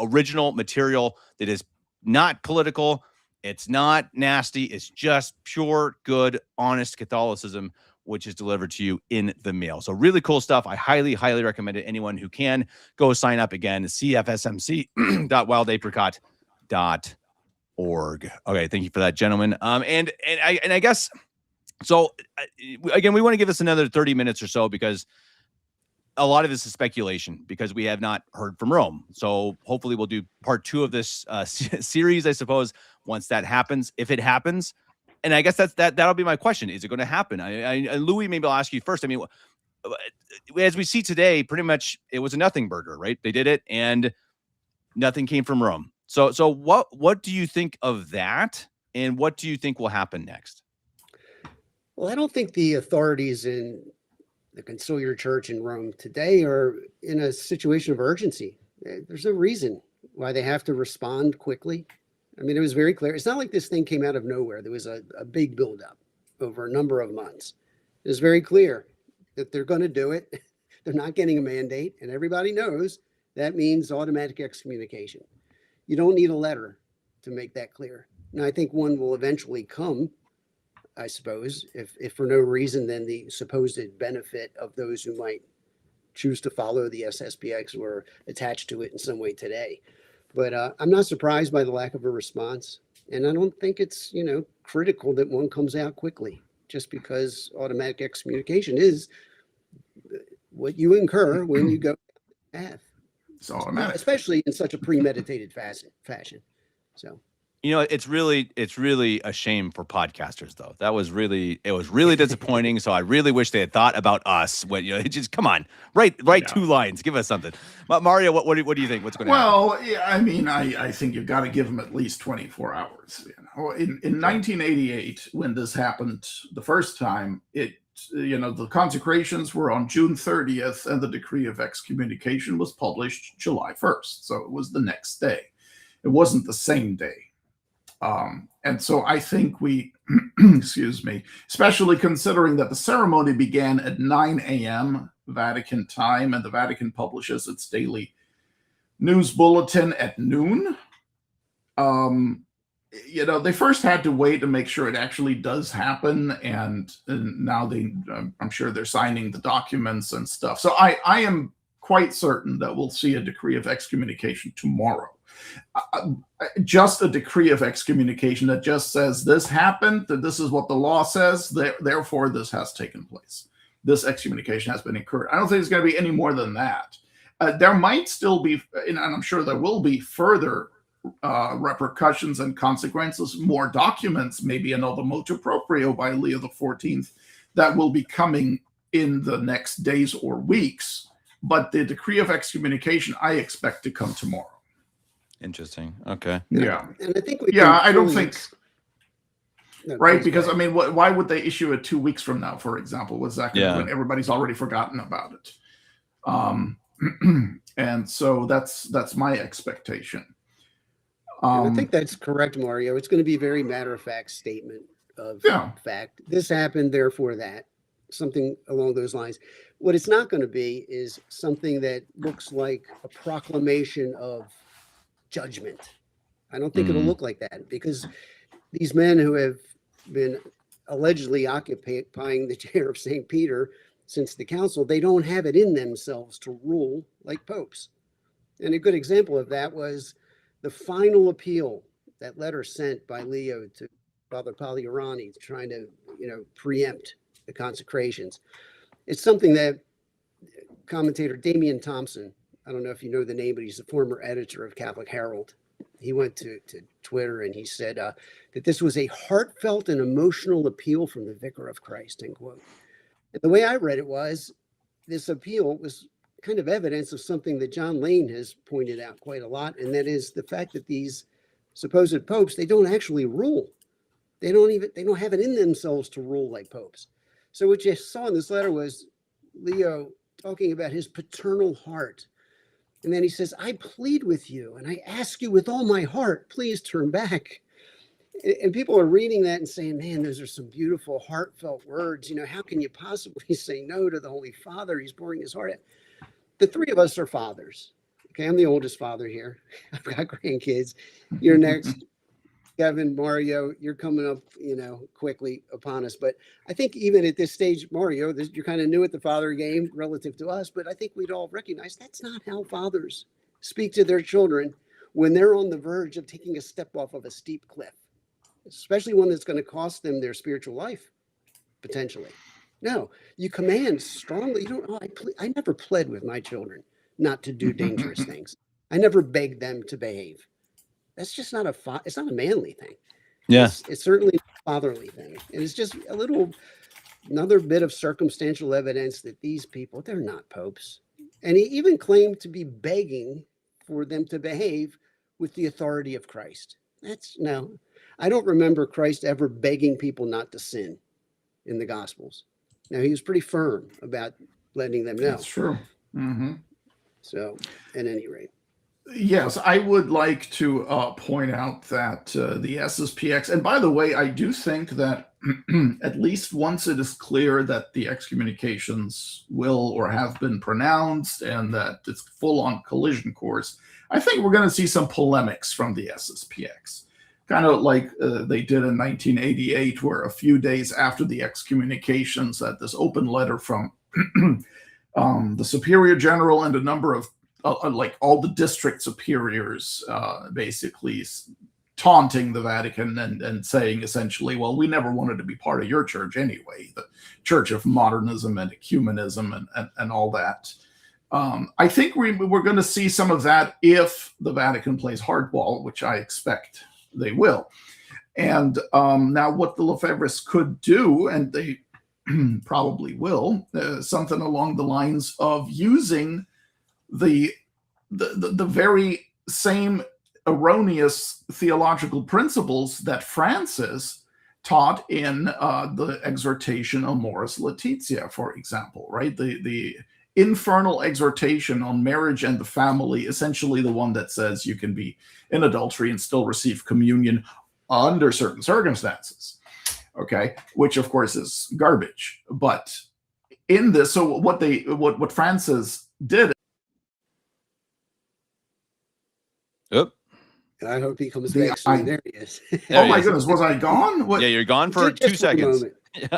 original material that is not political. It's not nasty. It's just pure, good, honest Catholicism, which is delivered to you in the mail. So really cool stuff. I highly, highly recommend it. Anyone who can, go sign up again, cfsmc.wildapricot.org. Okay, thank you for that, gentlemen. And I guess, so again, we want to give this another 30 minutes or so, because a lot of this is speculation, because we have not heard from Rome. So hopefully we'll do part 2 of this series, I suppose, once that happens, if it happens. And I guess that'll be my question. Is it going to happen? Louie, maybe I'll ask you first. I mean, as we see today, pretty much it was a nothing burger, right? They did it and nothing came from Rome. So what do you think of that? And what do you think will happen next? Well, I don't think the authorities in the conciliar church in Rome today are in a situation of urgency. There's no reason why they have to respond quickly. I mean, it was very clear. It's not like this thing came out of nowhere. There was a big buildup over a number of months. It was very clear that they're going to do it. They're not getting a mandate, and everybody knows that means automatic excommunication. You don't need a letter to make that clear. Now, I think one will eventually come, I suppose, if for no reason than the supposed benefit of those who might choose to follow the SSPX or attached to it in some way today. But I'm not surprised by the lack of a response. And I don't think it's, critical that one comes out quickly, just because automatic excommunication is what you incur when you go path. It's automatic, especially in such a premeditated fashion. So, it's really a shame for podcasters, though. It was really disappointing. So I really wish they had thought about us when, just come on, write 2 lines, give us something. Mario, what do you think? What's going to happen? Well, yeah, I mean, I think you've got to give them at least 24 hours. In 1988, when this happened the first time, the consecrations were on June 30th, and the decree of excommunication was published July 1st. So it was the next day. It wasn't the same day. And so I think we, excuse me, especially considering that the ceremony began at 9 a.m. Vatican time, and the Vatican publishes its daily news bulletin at noon. They first had to wait to make sure it actually does happen, and now I'm sure they're signing the documents and stuff. So I am quite certain that we'll see a decree of excommunication tomorrow. Just a decree of excommunication that just says this happened, that this is what the law says, therefore this has taken place. This excommunication has been incurred. I don't think it's going to be any more than that. There might still be, and I'm sure there will be, further repercussions and consequences, more documents, maybe another motu proprio by Leo XIV that will be coming in the next days or weeks. But the decree of excommunication, I expect to come tomorrow. Interesting. Okay. Yeah. And I think I don't think right, because I mean, why would they issue it 2 weeks from now, for example? Was that when everybody's already forgotten about it? And so that's my expectation. I think that's correct, Mario. It's going to be a very matter-of-fact statement of fact. This happened, therefore that. Something along those lines. What it's not going to be is something that looks like a proclamation of judgment. I don't think it'll look like that, because these men who have been allegedly occupying the chair of St. Peter since the council, they don't have it in themselves to rule like popes. And a good example of that was the final appeal, that letter sent by Leo to Father Pagliarani trying to, preempt the consecrations. It's something that commentator Damian Thompson, I don't know if you know the name, but he's the former editor of Catholic Herald. He went to Twitter and he said that this was a heartfelt and emotional appeal from the Vicar of Christ, end quote. And the way I read it was, this appeal was kind of evidence of something that John Lane has pointed out quite a lot, and that is the fact that these supposed popes, they don't actually rule. They don't have it in themselves to rule like popes. So what you saw in this letter was Leo talking about his paternal heart. And then he says, I plead with you and I ask you with all my heart, please turn back. And people are reading that and saying, man, those are some beautiful, heartfelt words. How can you possibly say no to the Holy Father? He's pouring his heart out. The three of us are fathers. Okay, I'm the oldest father here. I've got grandkids. You're next. Kevin, Mario, you're coming up, quickly upon us. But I think even at this stage, Mario, you're kind of new at the father game relative to us, but I think we'd all recognize that's not how fathers speak to their children when they're on the verge of taking a step off of a steep cliff, especially one that's going to cost them their spiritual life, potentially. No, you command strongly. You don't. I never pled with my children not to do dangerous things. I never begged them to behave. That's just not it's not a manly thing. Yeah. It's certainly a fatherly thing. And it's just another bit of circumstantial evidence that these people, they're not popes. And he even claimed to be begging for them to behave with the authority of Christ. I don't remember Christ ever begging people not to sin in the Gospels. Now, he was pretty firm about letting them know. That's true. Mm-hmm. So, at any rate. Yes, I would like to point out that the SSPX, and by the way, I do think that at least once it is clear that the excommunications will or have been pronounced and that it's full on collision course, I think we're going to see some polemics from the SSPX. kind of like they did in 1988, where a few days after the excommunications, that this open letter from the Superior General and a number of like all the district superiors basically taunting the Vatican and saying essentially, well, we never wanted to be part of your church anyway, the Church of Modernism and Ecumenism and all that. I think we're going to see some of that if the Vatican plays hardball, which I expect they will. And now what the Lefebvres could do, and they probably will, something along the lines of using the very same erroneous theological principles that Francis taught in the exhortation Amoris Laetitia, for example, right? The infernal exhortation on marriage and the family, essentially the one that says you can be in adultery and still receive communion under certain circumstances, okay? Which of course is garbage. But in this, so what Francis did. Oop. I hope he comes back soon. There he is. Oh my goodness, was I gone? What? Yeah, you're gone for Just 2 seconds.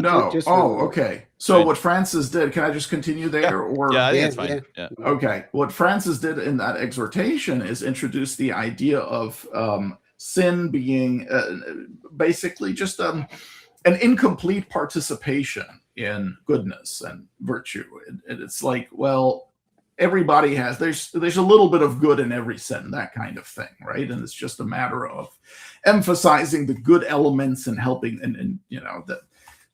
No. Just okay. So what Francis did, can I just continue there? Or yeah, I think it's fine. Yeah. Okay. What Francis did in that exhortation is introduce the idea of sin being basically just an incomplete participation in goodness and virtue. And it's like, well, everybody has, there's a little bit of good in every sin, that kind of thing, right? And it's just a matter of emphasizing the good elements and helping and you know,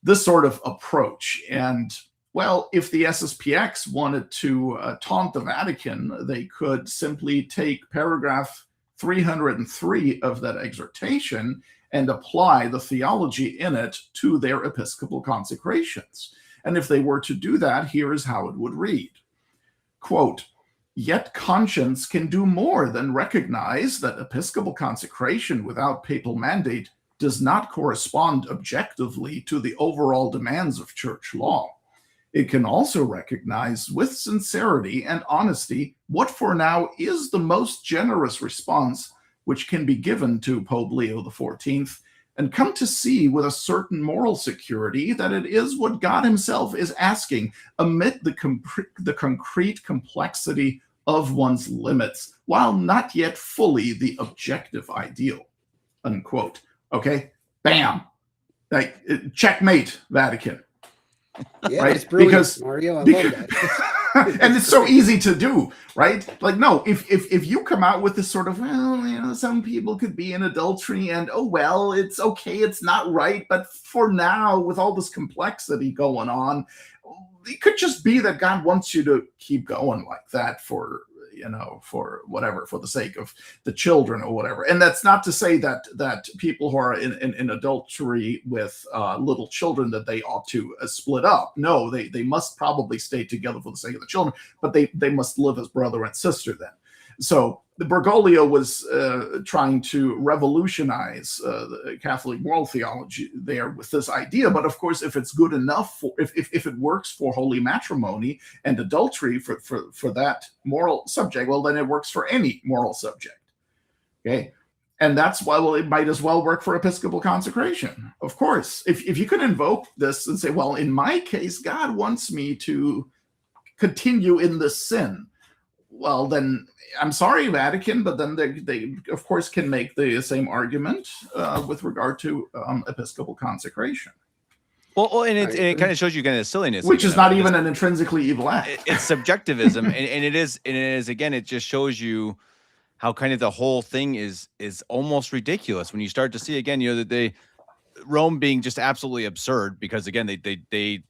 this sort of approach. And well, if the SSPX wanted to taunt the Vatican, they could simply take paragraph 303 of that exhortation and apply the theology in it to their Episcopal Consecrations. And if they were to do that, here is how it would read. Quote, yet conscience can do more than recognize that Episcopal consecration without papal mandate does not correspond objectively to the overall demands of church law. It can also recognize with sincerity and honesty what for now is the most generous response which can be given to Pope Leo XIV, and come to see with a certain moral security that it is what God himself is asking amid the concrete complexity of one's limits, while not yet fully the objective ideal, unquote. Okay, bam, like checkmate, Vatican. Yeah, right? that's brilliant, Because Mario. I love that. and it's so easy to do, right? Like, no, if you come out with this sort of, well, you know, some people could be in adultery and, oh, well, it's okay, it's not right, but for now, with all this complexity going on, it could just be that God wants you to keep going like that for, you know, for whatever, for the sake of the children or whatever. And that's not to say that people who are in adultery with little children, that they ought to split up. No, they must probably stay together for the sake of the children, but they must live as brother and sister then. So the Bergoglio was trying to revolutionize the Catholic moral theology there with this idea. But of course, if it's good enough, if it works for holy matrimony and adultery for that moral subject, well, then it works for any moral subject. Okay. And that's why, well, it might as well work for Episcopal consecration. Of course, if you can invoke this and say, well, in my case, God wants me to continue in this sin. Well, then I'm sorry, Vatican, but then they of course can make the same argument with regard to Episcopal consecration. Well, and it kind of shows you kind of silliness, which is not even an intrinsically evil act. It's subjectivism, and it is again. It just shows you how kind of the whole thing is almost ridiculous when you start to see again. You know, that Rome being just absolutely absurd, because again they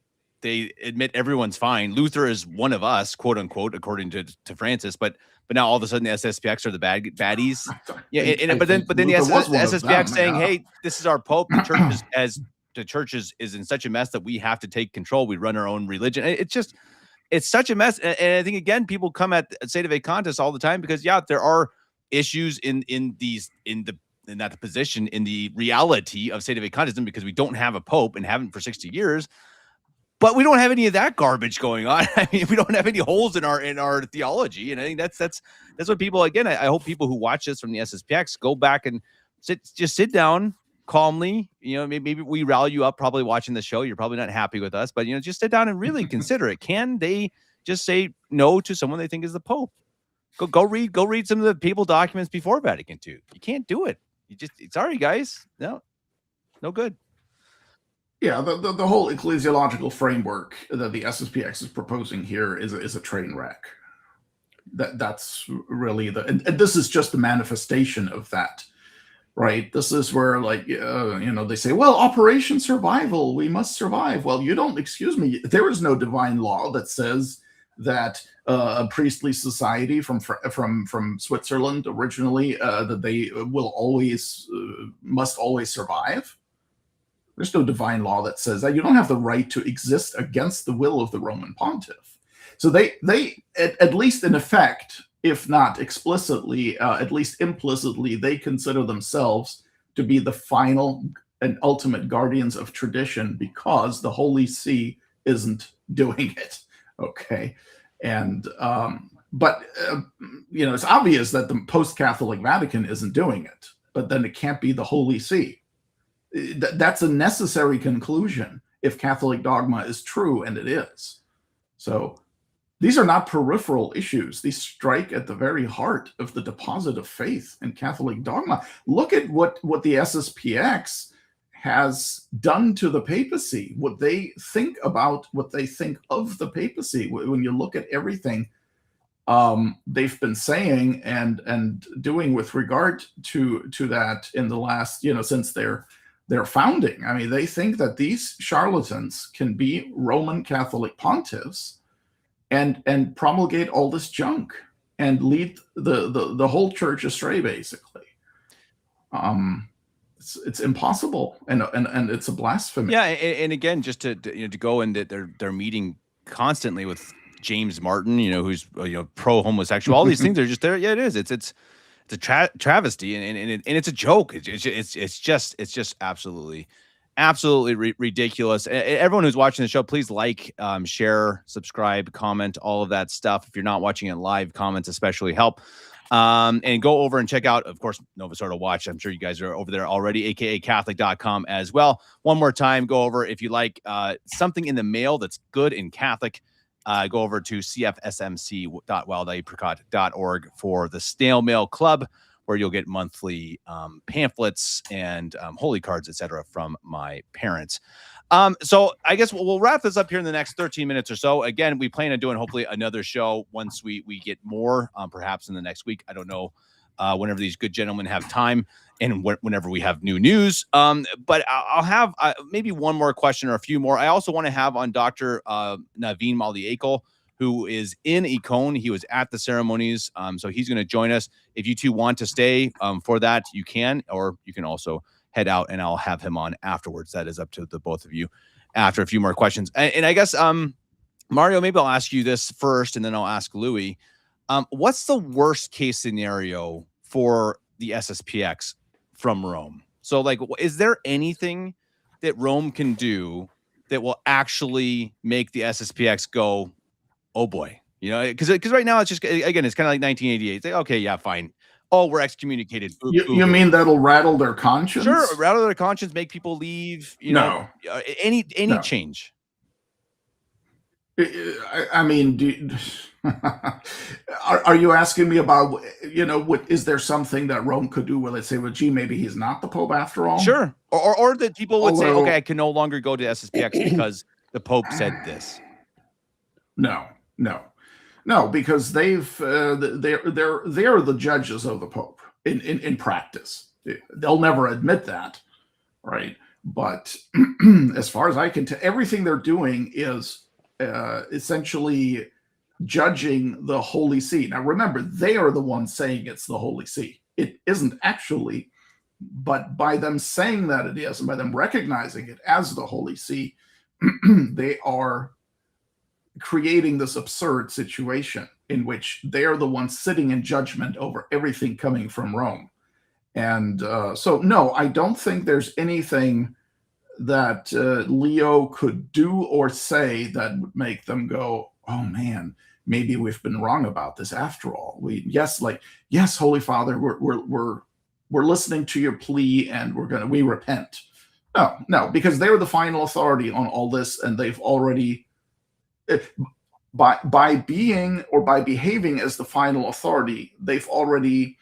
admit everyone's fine. Luther is one of us, quote unquote, according to Francis, but now all of a sudden the SSPX are the baddies. Yeah, but then the SSPX saying, "Hey, this is our Pope. The church is in such a mess that we have to take control. We run our own religion." It's such a mess. And I think again, people come at Sedevacantist all the time because there are issues in the position, in the reality of Sedevacantism, because we don't have a Pope and haven't for 60 years. But we don't have any of that garbage going on. I mean, we don't have any holes in our theology, and I think that's what people, again, I hope people who watch this from the SSPX go back and sit down calmly. Maybe we rally you up probably watching the show. You're probably not happy with us, but just sit down and really consider it. Can they just say no to someone they think is the Pope? Go read some of the papal documents before Vatican II. You can't do it. Sorry, guys. No good. Yeah, the whole ecclesiological framework that the SSPX is proposing here is a train wreck. That's really and this is just the manifestation of that, right? This is where, like, they say, well, Operation Survival, we must survive. Well, excuse me, there is no divine law that says that a priestly society from Switzerland originally, that they must always survive. There's no divine law that says that. You don't have the right to exist against the will of the Roman pontiff. So they at least in effect, if not explicitly, at least implicitly, they consider themselves to be the final and ultimate guardians of tradition because the Holy See isn't doing it. Okay. And it's obvious that the post-Catholic Vatican isn't doing it, but then it can't be the Holy See. That's a necessary conclusion if Catholic dogma is true, and it is. So these are not peripheral issues. These strike at the very heart of the deposit of faith in Catholic dogma. Look at what the SSPX has done to the papacy, what they think about, what they think of the papacy. When you look at everything they've been saying and doing with regard to that in the last, since their founding. I mean, they think that these charlatans can be Roman Catholic pontiffs and promulgate all this junk and lead the whole church astray, basically. It's impossible and it's a blasphemy. Yeah, and again, just to go in that they're meeting constantly with James Martin, who's pro homosexual. All these things are just there. Yeah, it is. It's a travesty and it's a joke. It's just absolutely ridiculous. Everyone who's watching the show, please share, subscribe, comment, all of that stuff. If you're not watching it live, comments especially help. And go over and check out, of course, Novus Ordo Watch. I'm sure you guys are over there already, aka Catholic.com as well. One more time, go over if you like something in the mail that's good and Catholic. Go over to cfsmc.wildapricot.org for the Snail Mail Club, where you'll get monthly pamphlets and holy cards, etc., from my parents. So I guess we'll wrap this up here in the next 13 minutes or so. Again, we plan on doing hopefully another show once we get more, perhaps in the next week. I don't know, whenever these good gentlemen have time and whenever we have new news. But I'll have maybe one more question or a few more. I also want to have on Dr. Naveen Maliekal, who is in Econe. He was at the ceremonies, so he's going to join us. If you two want to stay for that, you can, or you can also head out and I'll have him on afterwards. That is up to the both of you after a few more questions. And I guess, Mario, maybe I'll ask you this first and then I'll ask Louie. What's the worst case scenario for the SSPX from Rome? So, like, is there anything that Rome can do that will actually make the SSPX go, oh boy, because right now it's just, again, it's kind of like 1988. It's like, okay, yeah, fine. Oh, we're excommunicated. You mean that'll rattle their conscience? Sure, rattle their conscience, make people leave. Any change. I mean, are you asking me about, is there something that Rome could do where they say, well, gee, maybe he's not the Pope after all? Sure. Or that people would say, okay, I can no longer go to SSPX because the Pope said this. No, because they're the judges of the Pope in practice. They'll never admit that, right? But as far as I can tell, everything they're doing is essentially judging the Holy See. Now, remember, they are the ones saying it's the Holy See. It isn't actually, but by them saying that it is, and by them recognizing it as the Holy See, they are creating this absurd situation in which they are the ones sitting in judgment over everything coming from Rome. And so, no, I don't think there's anything that Leo could do or say that would make them go, oh man, maybe we've been wrong about this after all. Yes, Holy Father, we're we're listening to your plea and we repent. No, because they're the final authority on all this, and they've already, by being or by behaving as the final authority, they've already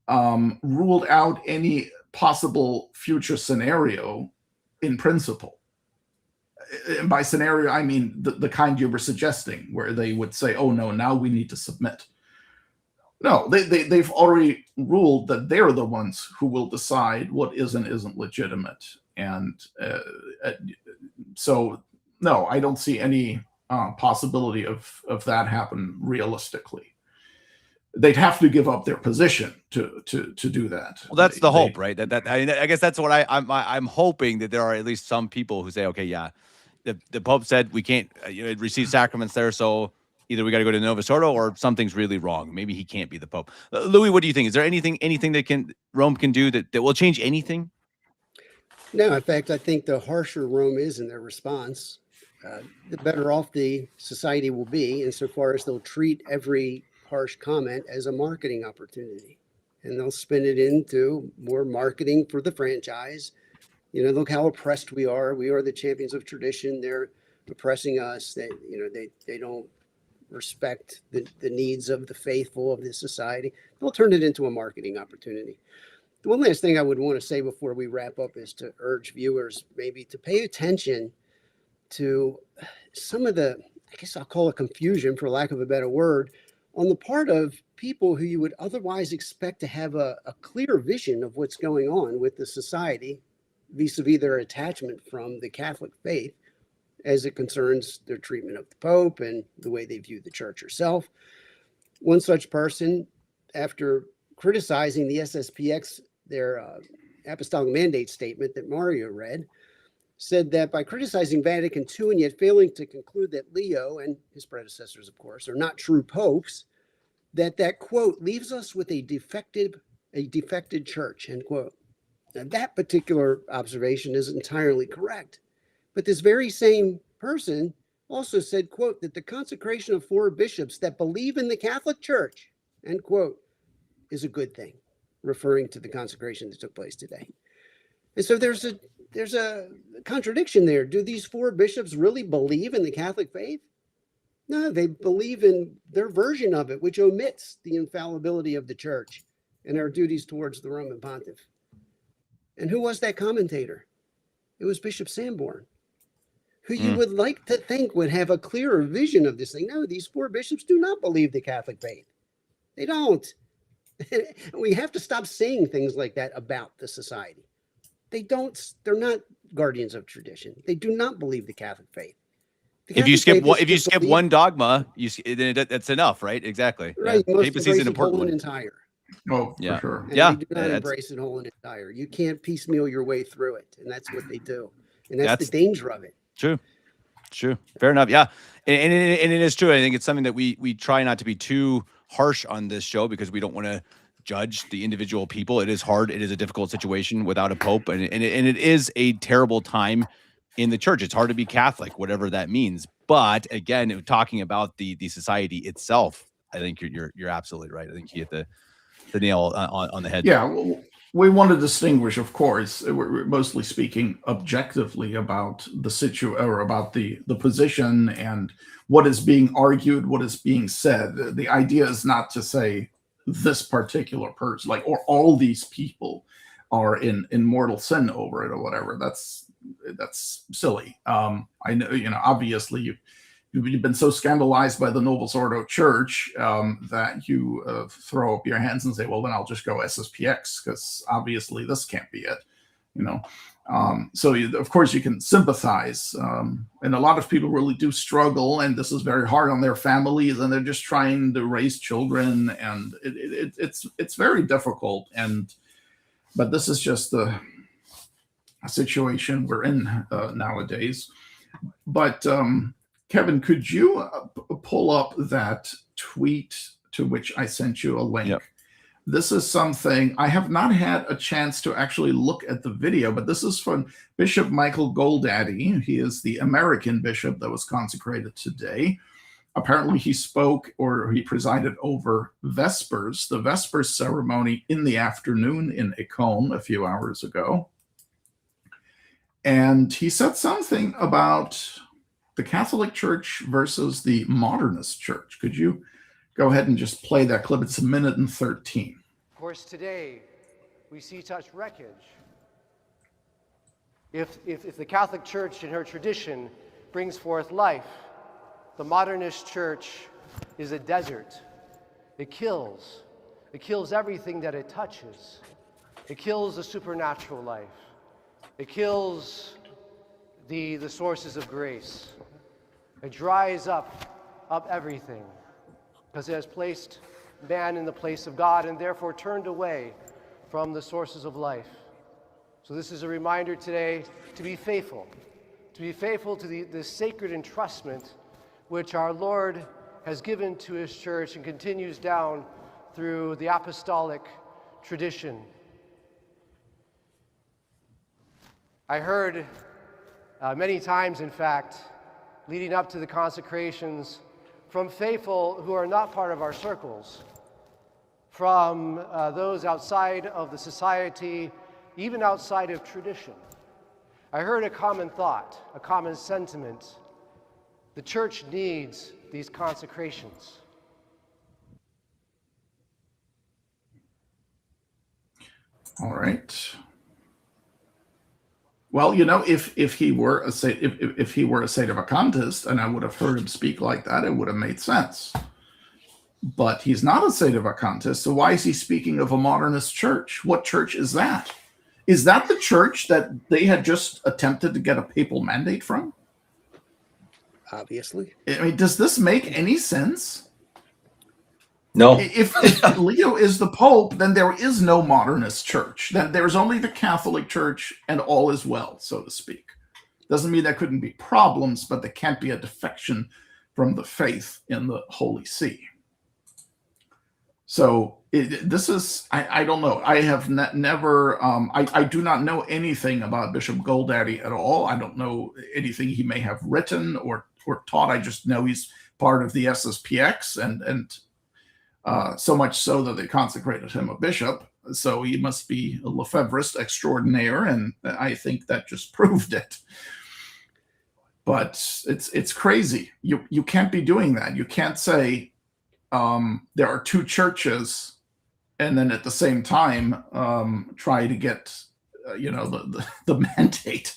ruled out any possible future scenario in principle. And by scenario, I mean the kind you were suggesting, where they would say, oh no, now we need to submit. No, they've already ruled that they're the ones who will decide what is and isn't legitimate. And so, no, I don't see any possibility of that happen realistically. They'd have to give up their position to do that. Well, that's the hope, right? I guess that's what I'm hoping, that there are at least some people who say, okay, yeah, the Pope said we can't receive sacraments there, so either we got to go to Novus Ordo or something's really wrong. Maybe he can't be the Pope. Louie, what do you think? Is there anything that Rome can do that will change anything? No, in fact, I think the harsher Rome is in their response, the better off the society will be, insofar as they'll treat every harsh comment as a marketing opportunity, and they'll spin it into more marketing for the franchise. Look how oppressed we are. We are the champions of tradition. They're oppressing us. They don't respect the needs of the faithful of this society. They'll turn it into a marketing opportunity. The one last thing I would want to say before we wrap up is to urge viewers maybe to pay attention to some of the, I guess I'll call it confusion, for lack of a better word, on the part of people who you would otherwise expect to have a clear vision of what's going on with the society vis-a-vis their attachment from the Catholic faith as it concerns their treatment of the Pope and the way they view the Church herself. One such person, after criticizing the SSPX, their apostolic mandate statement that Mario read, said that by criticizing Vatican II and yet failing to conclude that Leo and his predecessors, of course, are not true popes, that quote leaves us with a defected church, end quote. Now, that particular observation is entirely correct. But this very same person also said, quote, that the consecration of 4 bishops that believe in the Catholic Church, end quote, is a good thing, referring to the consecration that took place today. And so there's a contradiction there. Do these 4 bishops really believe in the Catholic faith? No, they believe in their version of it, which omits the infallibility of the Church and our duties towards the Roman Pontiff. And who was that commentator? It was Bishop Sanborn, who you would like to think would have a clearer vision of this thing. No, these 4 bishops do not believe the Catholic faith. They don't. We have to stop saying things like that about the society. They're not guardians of tradition. They do not believe the Catholic faith. If you skip one dogma, that's enough, right? Exactly. Right. Yeah. Papacy is an important one. Entire. Oh, yeah. For sure. And they do not embrace it whole and entire. You can't piecemeal your way through it, and that's what they do. And that's the danger of it. True. Fair enough. Yeah, and it is true. I think it's something that we try not to be too harsh on this show, because we don't want to judge the individual people. It is hard. It is a difficult situation without a pope, and it is a terrible time in the Church. It's hard to be Catholic, whatever that means. But again, talking about the society itself, I think you're absolutely right. I think you hit the nail on the head. Yeah, we want to distinguish, of course. We're mostly speaking objectively about the position and what is being argued, what is being said. The idea is not to say this particular person, or all these people are in mortal sin over it or whatever. That's silly. I know, obviously you've been so scandalized by the Novus Ordo Church that you throw up your hands and say, well, then I'll just go SSPX, because obviously this can't be it, So of course you can sympathize, and a lot of people really do struggle, and this is very hard on their families, and they're just trying to raise children, and it's very difficult. But this is just a situation we're in nowadays. But Kevin, could you pull up that tweet to which I sent you a link? Yep. This is something I have not had a chance to actually look at the video, but this is from Bishop Michael Goldaddy. He is the American bishop that was consecrated today. apparently he spoke or he presided over Vespers, the Vespers ceremony in the afternoon in Econe a few hours ago. And he said something about the Catholic Church versus the modernist church. Could you go ahead and just play that clip? It's 1:13. Of course, today we see such wreckage. If the Catholic Church in her tradition brings forth life, the modernist church is a desert. It kills. It kills everything that it touches. It kills the supernatural life. It kills the sources of grace. It dries up everything because it has placed man in the place of God and therefore turned away from the sources of life. So this is a reminder today to be faithful to the sacred entrustment which our Lord has given to his church and continues down through the apostolic tradition. I heard many times, in fact, leading up to the consecrations, from faithful who are not part of our circles, from those outside of the society, even outside of tradition. I heard a common thought, a common sentiment. The church needs these consecrations. All right. Well, you know, if he were a Sedevacantist, and I would have heard him speak like that, it would have made sense. But he's not a Sedevacantist, so why is he speaking of a modernist church? What church is that? Is that the church that they had just attempted to get a papal mandate from? Obviously. I mean, does this make any sense? No. If Leo is the Pope, then there is no modernist church. Then there's only the Catholic Church and all is well, so to speak. Doesn't mean there couldn't be problems, but there can't be a defection from the faith in the Holy See. So this is, I don't know. I have never, I do not know anything about Bishop Goldaddy at all. I don't know anything he may have written or taught. I just know he's part of the SSPX and so much so that they consecrated him a bishop. So he must be a Lefebvrist extraordinaire, and I think that just proved it. But it's crazy. You can't be doing that. You can't say there are two churches and then at the same time try to get the mandate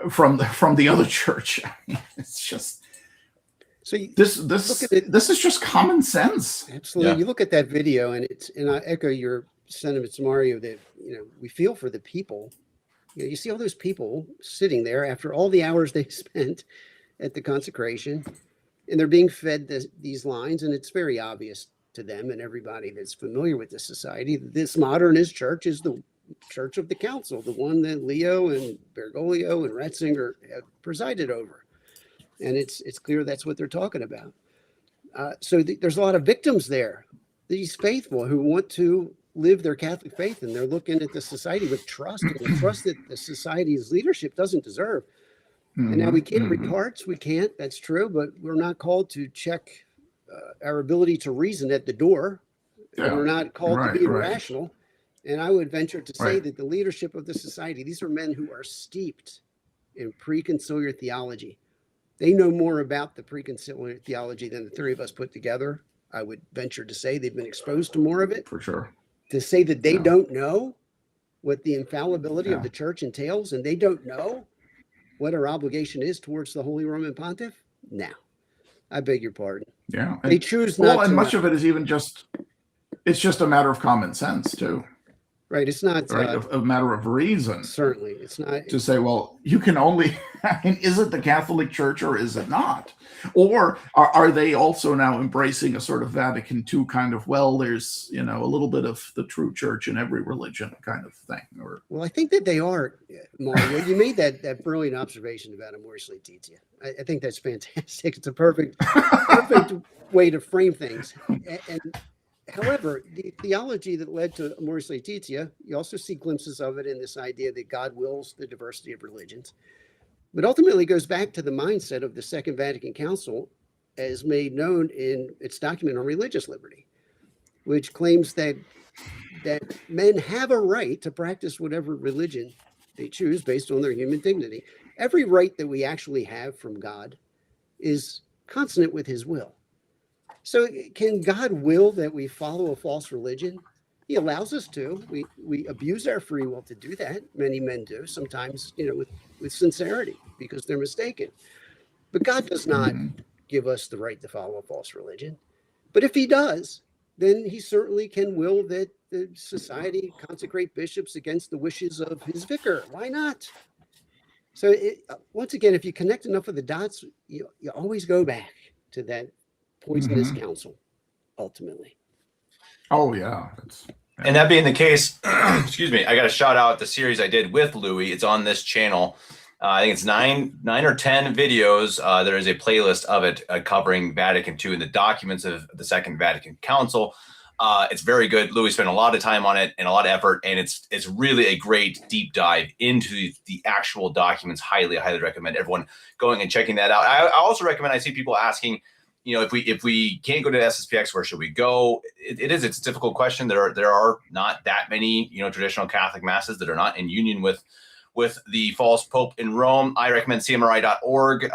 from the other church. I mean, it's just. So this is just common sense. Absolutely. Yeah. You look at that video, and I echo your sentiments, Mario, that we feel for the people. You see all those people sitting there after all the hours they spent at the consecration, and they're being fed these lines, and it's very obvious to them and everybody that's familiar with the society that this modernist church is the church of the council, the one that Leo and Bergoglio and Ratzinger have presided over. And it's clear that's what they're talking about. So there's a lot of victims there, these faithful who want to live their Catholic faith, and they're looking at the society with trust, and the trust that the society's leadership doesn't deserve. Mm-hmm. And now we can't read hearts, we can't, that's true, but we're not called to check our ability to reason at the door. Yeah. And we're not called to be irrational. And I would venture to say that the leadership of the society, these are men who are steeped in preconciliar theology. They know more about the preconciliar theology than the three of us put together. I would venture to say they've been exposed to more of it. For sure. To say that they don't know what the infallibility of the church entails, and they don't know what our obligation is towards the Holy Roman Pontiff? No. I beg your pardon. Yeah. They choose not to. Well, and much of it is even it's just a matter of common sense, too. Right. It's not a matter of reason. Certainly. It's not to say, well, you can only, I mean, is it the Catholic Church or is it not? Or are they also now embracing a sort of Vatican II kind of, well, there's, a little bit of the true church in every religion kind of thing? Or well, I think that they are, Mario. You made that brilliant observation about Amoris Laetitia. I think that's fantastic. It's a perfect way to frame things. And however, the theology that led to Amoris Laetitia, you also see glimpses of it in this idea that God wills the diversity of religions. But ultimately goes back to the mindset of the Second Vatican Council as made known in its document on religious liberty, which claims that men have a right to practice whatever religion they choose based on their human dignity. Every right that we actually have from God is consonant with his will. So can God will that we follow a false religion? He allows us to. We abuse our free will to do that. Many men do, sometimes, with sincerity because they're mistaken. But God does not give us the right to follow a false religion. But if he does, then he certainly can will that the society consecrate bishops against the wishes of his vicar. Why not? So once again, if you connect enough of the dots, you always go back to that poisonous counsel, ultimately. Oh, yeah. And that being the case, excuse me, I got to shout out the series I did with Louie. It's on this channel. I think it's nine or 10 videos. There is a playlist of it covering Vatican II and the documents of the Second Vatican Council. It's very good. Louie spent a lot of time on it and a lot of effort, and it's really a great deep dive into the actual documents. Highly recommend everyone going and checking that out. I also recommend, I see people asking, if we can't go to SSPX, where should we go? It's a difficult question. There are not that many, traditional Catholic masses that are not in union with the false pope in Rome. I recommend cmri.org.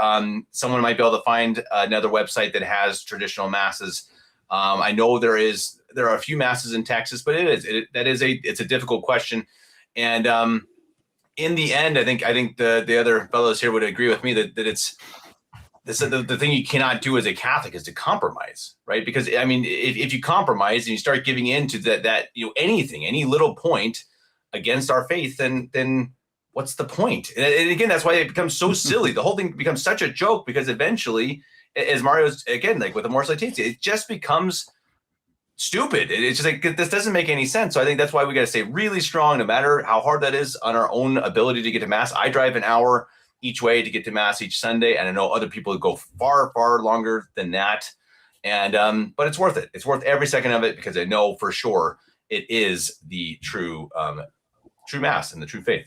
Someone might be able to find another website that has traditional masses. I know there are a few masses in Texas, but it's a difficult question. And in the end, I think the other fellows here would agree with me that it's the thing you cannot do as a Catholic is to compromise, right? Because if you compromise and you start giving in to that anything, any little point against our faith, then what's the point? And again, that's why it becomes so silly. The whole thing becomes such a joke because eventually, as Mario's again, like with the Amoris Laetitia, it just becomes stupid. It's just like, this doesn't make any sense. So I think that's why we got to stay really strong, no matter how hard that is on our own ability to get to Mass. I drive an hour each way to get to Mass each Sunday, and I know other people go far longer than that. And but it's worth it. It's worth every second of it because I know for sure it is the true Mass and the true faith.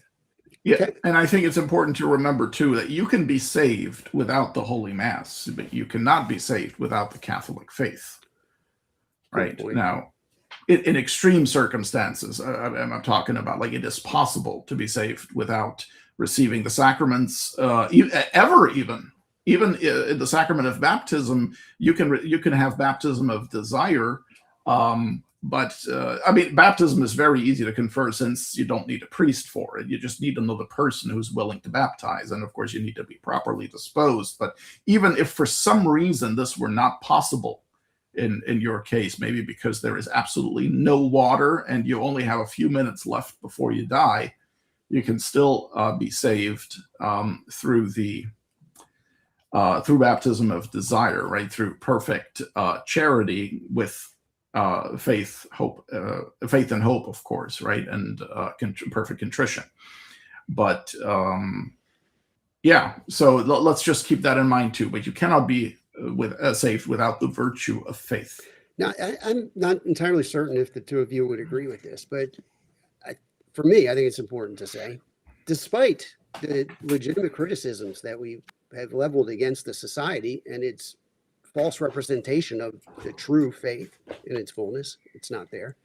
Yeah, and I think it's important to remember too that you can be saved without the Holy Mass, but you cannot be saved without the Catholic faith. Right now, in extreme circumstances, I'm talking about, like, it is possible to be saved without receiving the sacraments, even in the sacrament of baptism. You can have baptism of desire, but baptism is very easy to confer since you don't need a priest for it. You just need another person who's willing to baptize, and of course you need to be properly disposed. But even if for some reason this were not possible in your case, maybe because there is absolutely no water and you only have a few minutes left before you die, you can still be saved through baptism of desire, right? Through perfect charity with faith and hope, of course, right? And perfect contrition. But so let's just keep that in mind too. But you cannot be saved without the virtue of faith. Now, I'm not entirely certain if the two of you would agree with this, but for me, I think it's important to say, despite the legitimate criticisms that we have leveled against the society and its false representation of the true faith in its fullness, it's not there,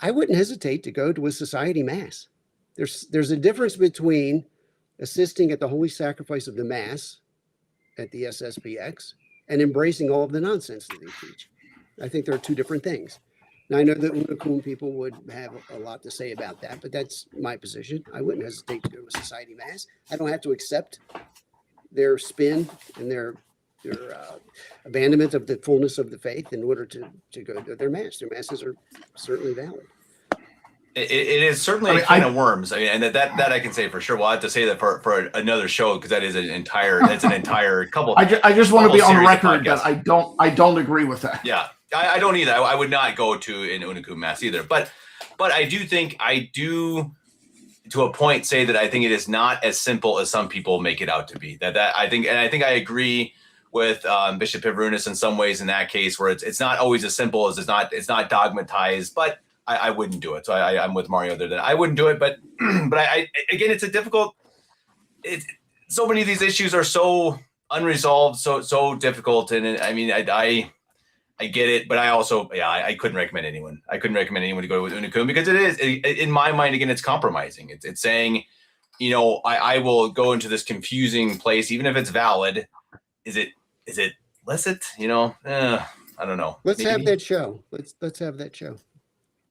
I wouldn't hesitate to go to a society Mass. There's a difference between assisting at the holy sacrifice of the Mass at the SSPX and embracing all of the nonsense that they teach. I think there are two different things. Now, I know that Econe people would have a lot to say about that, but that's my position. I wouldn't hesitate to go to a society Mass. I don't have to accept their spin and their abandonment of the fullness of the faith in order to go to their Mass. Their Masses are certainly valid. It is certainly a can of worms. And that I can say for sure. We'll have to say that for another show, because that's an entire couple. I just want to be on record that I don't agree with that. Yeah, I don't either. I would not go to an Unicum Mass either. But I do to a point say that I think it is not as simple as some people make it out to be. That I think I agree with Bishop Pivrunas in some ways in that case, where it's not always as simple as it's not dogmatized, but I wouldn't do it. So I'm with Mario there that I wouldn't do it. But I again, it's a difficult. So many of these issues are so unresolved, so difficult. And I mean, I get it, but I couldn't recommend anyone. I couldn't recommend anyone to go with Econe because in my mind, again, it's compromising. It's saying, I will go into this confusing place, even if it's valid. Is it licit? I don't know. Let's have that show. Let's have that show.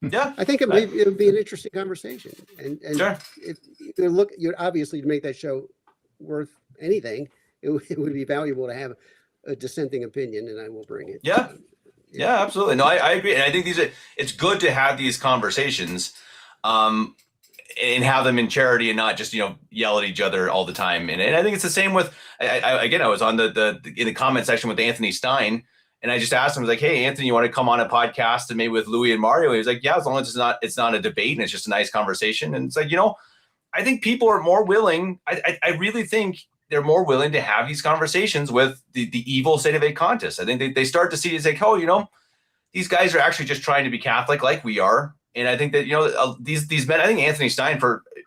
Yeah, I think it would be an interesting conversation. And sure. If you obviously, to make that show worth anything, it would be valuable to have a dissenting opinion, and I will bring it. Yeah. Yeah, absolutely. No, I agree. And I think it's good to have these conversations and have them in charity and not just, yell at each other all the time. And I think it's the same with, I was on in the comment section with Anthony Stein, and I just asked him, I was like, hey, Anthony, you want to come on a podcast and maybe with Louie and Mario? He was like, yeah, as long as it's not a debate and it's just a nice conversation. And it's like, I think people are more willing. I really think they're more willing to have these conversations with the evil Sedevacantists. I think they start to see it's like, oh, these guys are actually just trying to be Catholic like we are. And I think that, these men, I think Anthony Stein,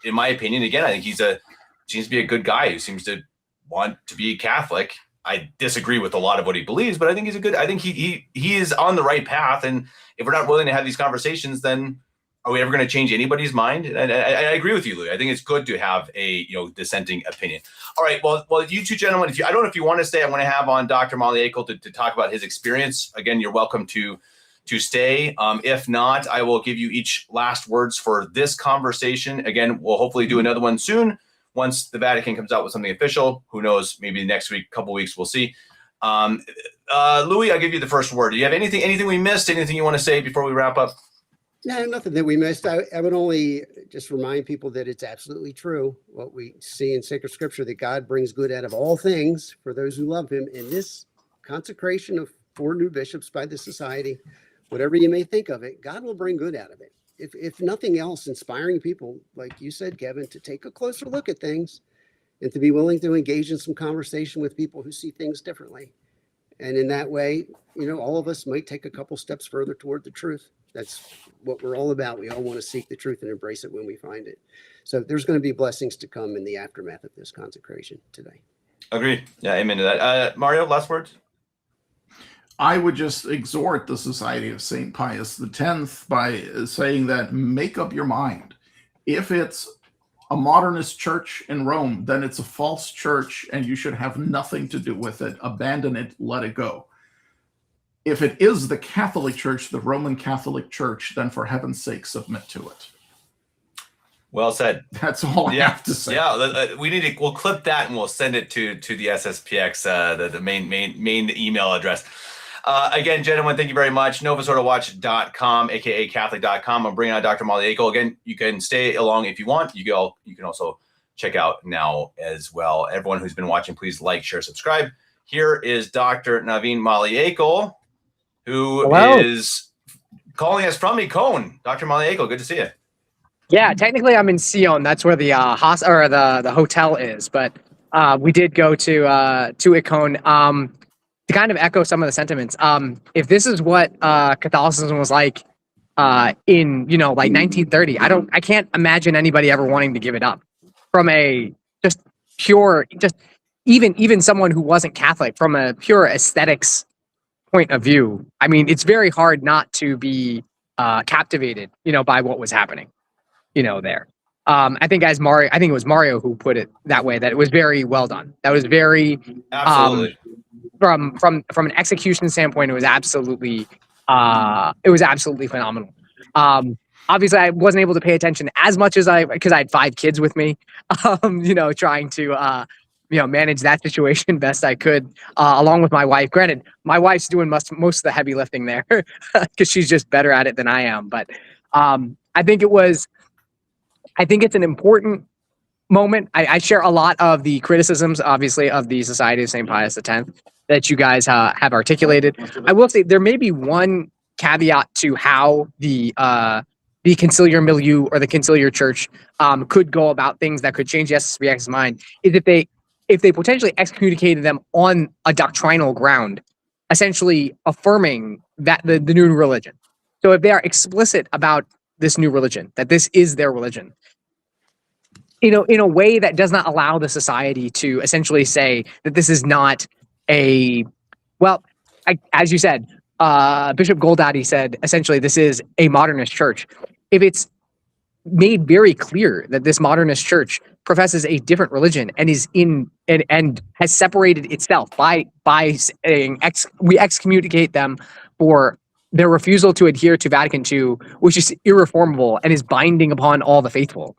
in my opinion, again, I think seems to be a good guy who seems to want to be Catholic. I disagree with a lot of what he believes, but I think I think he is on the right path. And if we're not willing to have these conversations, then are we ever going to change anybody's mind? And I agree with you, Louie. I think it's good to have a dissenting opinion. All right. Well, you two gentlemen, I don't know if you want to stay. I want to have on Dr. Malieko to talk about his experience. Again, you're welcome to stay. If not, I will give you each last words for this conversation. Again, we'll hopefully do another one soon once the Vatican comes out with something official. Who knows? Maybe next week, couple weeks, we'll see. Louie, I'll give you the first word. Do you have anything we missed? Anything you want to say before we wrap up? No, nothing that we missed. I would only just remind people that it's absolutely true what we see in sacred scripture, that God brings good out of all things for those who love him. In this consecration of 4 new bishops by the society, whatever you may think of it, God will bring good out of it. If nothing else, inspiring people, like you said, Kevin, to take a closer look at things and to be willing to engage in some conversation with people who see things differently. And in that way, all of us might take a couple steps further toward the truth. That's what we're all about. We all want to seek the truth and embrace it when we find it. So there's going to be blessings to come in the aftermath of this consecration today. Agreed. Yeah, amen to that. Mario, last words? I would just exhort the Society of St. Pius X by saying that make up your mind. If it's a modernist church in Rome, then it's a false church and you should have nothing to do with it. Abandon it, let it go. If it is the Catholic Church, the Roman Catholic Church, then for heaven's sake, submit to it. Well said. That's all I have to say. Yeah, we'll clip that and we'll send it to the SSPX, the main email address. Again, gentlemen, thank you very much. NovusOrdoWatch.com, aka Catholic.com. I'm bringing on Dr. Malieko. Again, you can stay along if you want. You can also check out now as well. Everyone who's been watching, please like, share, subscribe. Here is Dr. Naveen Malieko, who is calling us from Econe. Dr. Malieko, good to see you. Yeah, technically I'm in Sion. That's where the the hotel is, but we did go to Econe. To kind of echo some of the sentiments, if this is what Catholicism was like in 1930, I can't imagine anybody ever wanting to give it up. From a even someone who wasn't Catholic, from a pure aesthetics point of view, I mean, it's very hard not to be captivated, by what was happening, there. I think it was Mario who put it that way, that it was very well done. That was very absolutely. From an execution standpoint, it was absolutely phenomenal. Obviously, I wasn't able to pay attention as much because I had 5 kids with me, trying to manage that situation best I could, along with my wife. Granted, my wife's doing most of the heavy lifting there because she's just better at it than I am. But I think it's an important moment. I share a lot of the criticisms, obviously, of the Society of St. Pius X that you guys have articulated. I will say there may be one caveat to how the conciliar milieu or the conciliar church could go about things that could change the SSPX's mind, is if they potentially excommunicated them on a doctrinal ground, essentially affirming that the new religion. So if they are explicit about this new religion, that this is their religion, in a way that does not allow the society to essentially say that this is not as you said, Bishop Goldaddy said, essentially, this is a modernist church. If it's made very clear that this modernist church professes a different religion and is and has separated itself by saying we excommunicate them for their refusal to adhere to Vatican II, which is irreformable and is binding upon all the faithful.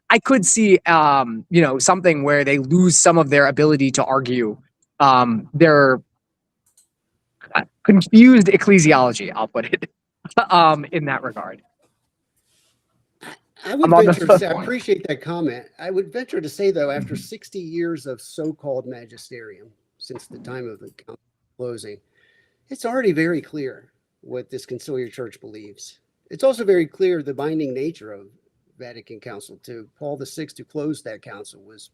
I could see, something where they lose some of their ability to argue their confused ecclesiology, I'll put it, in that regard. I would venture to say, I appreciate that comment. I would venture to say, though, after 60 years of so-called magisterium, since the time of the closing, it's already very clear what this conciliar church believes. It's also very clear the binding nature of Vatican Council II. Paul VI, who closed that council, was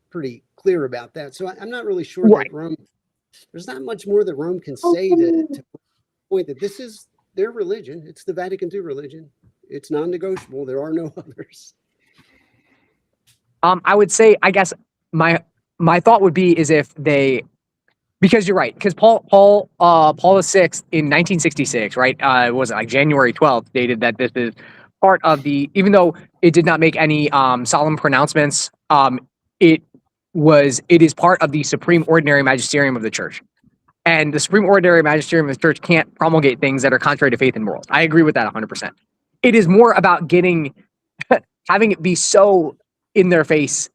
pretty clear about that. So I'm not really sure that Rome, there's not much more that Rome can say to point that this is their religion. It's the Vatican II religion. It's non-negotiable. There are no others. I would say, I guess my thought would be is if they, because you're right, because Paul VI in 1966, right? It was like January 12th, stated that this is part of the, even though it did not make any solemn pronouncements, it is part of the Supreme Ordinary Magisterium of the Church. And the Supreme Ordinary Magisterium of the Church can't promulgate things that are contrary to faith and morals. I agree with that 100%. It is more about having it be so in their face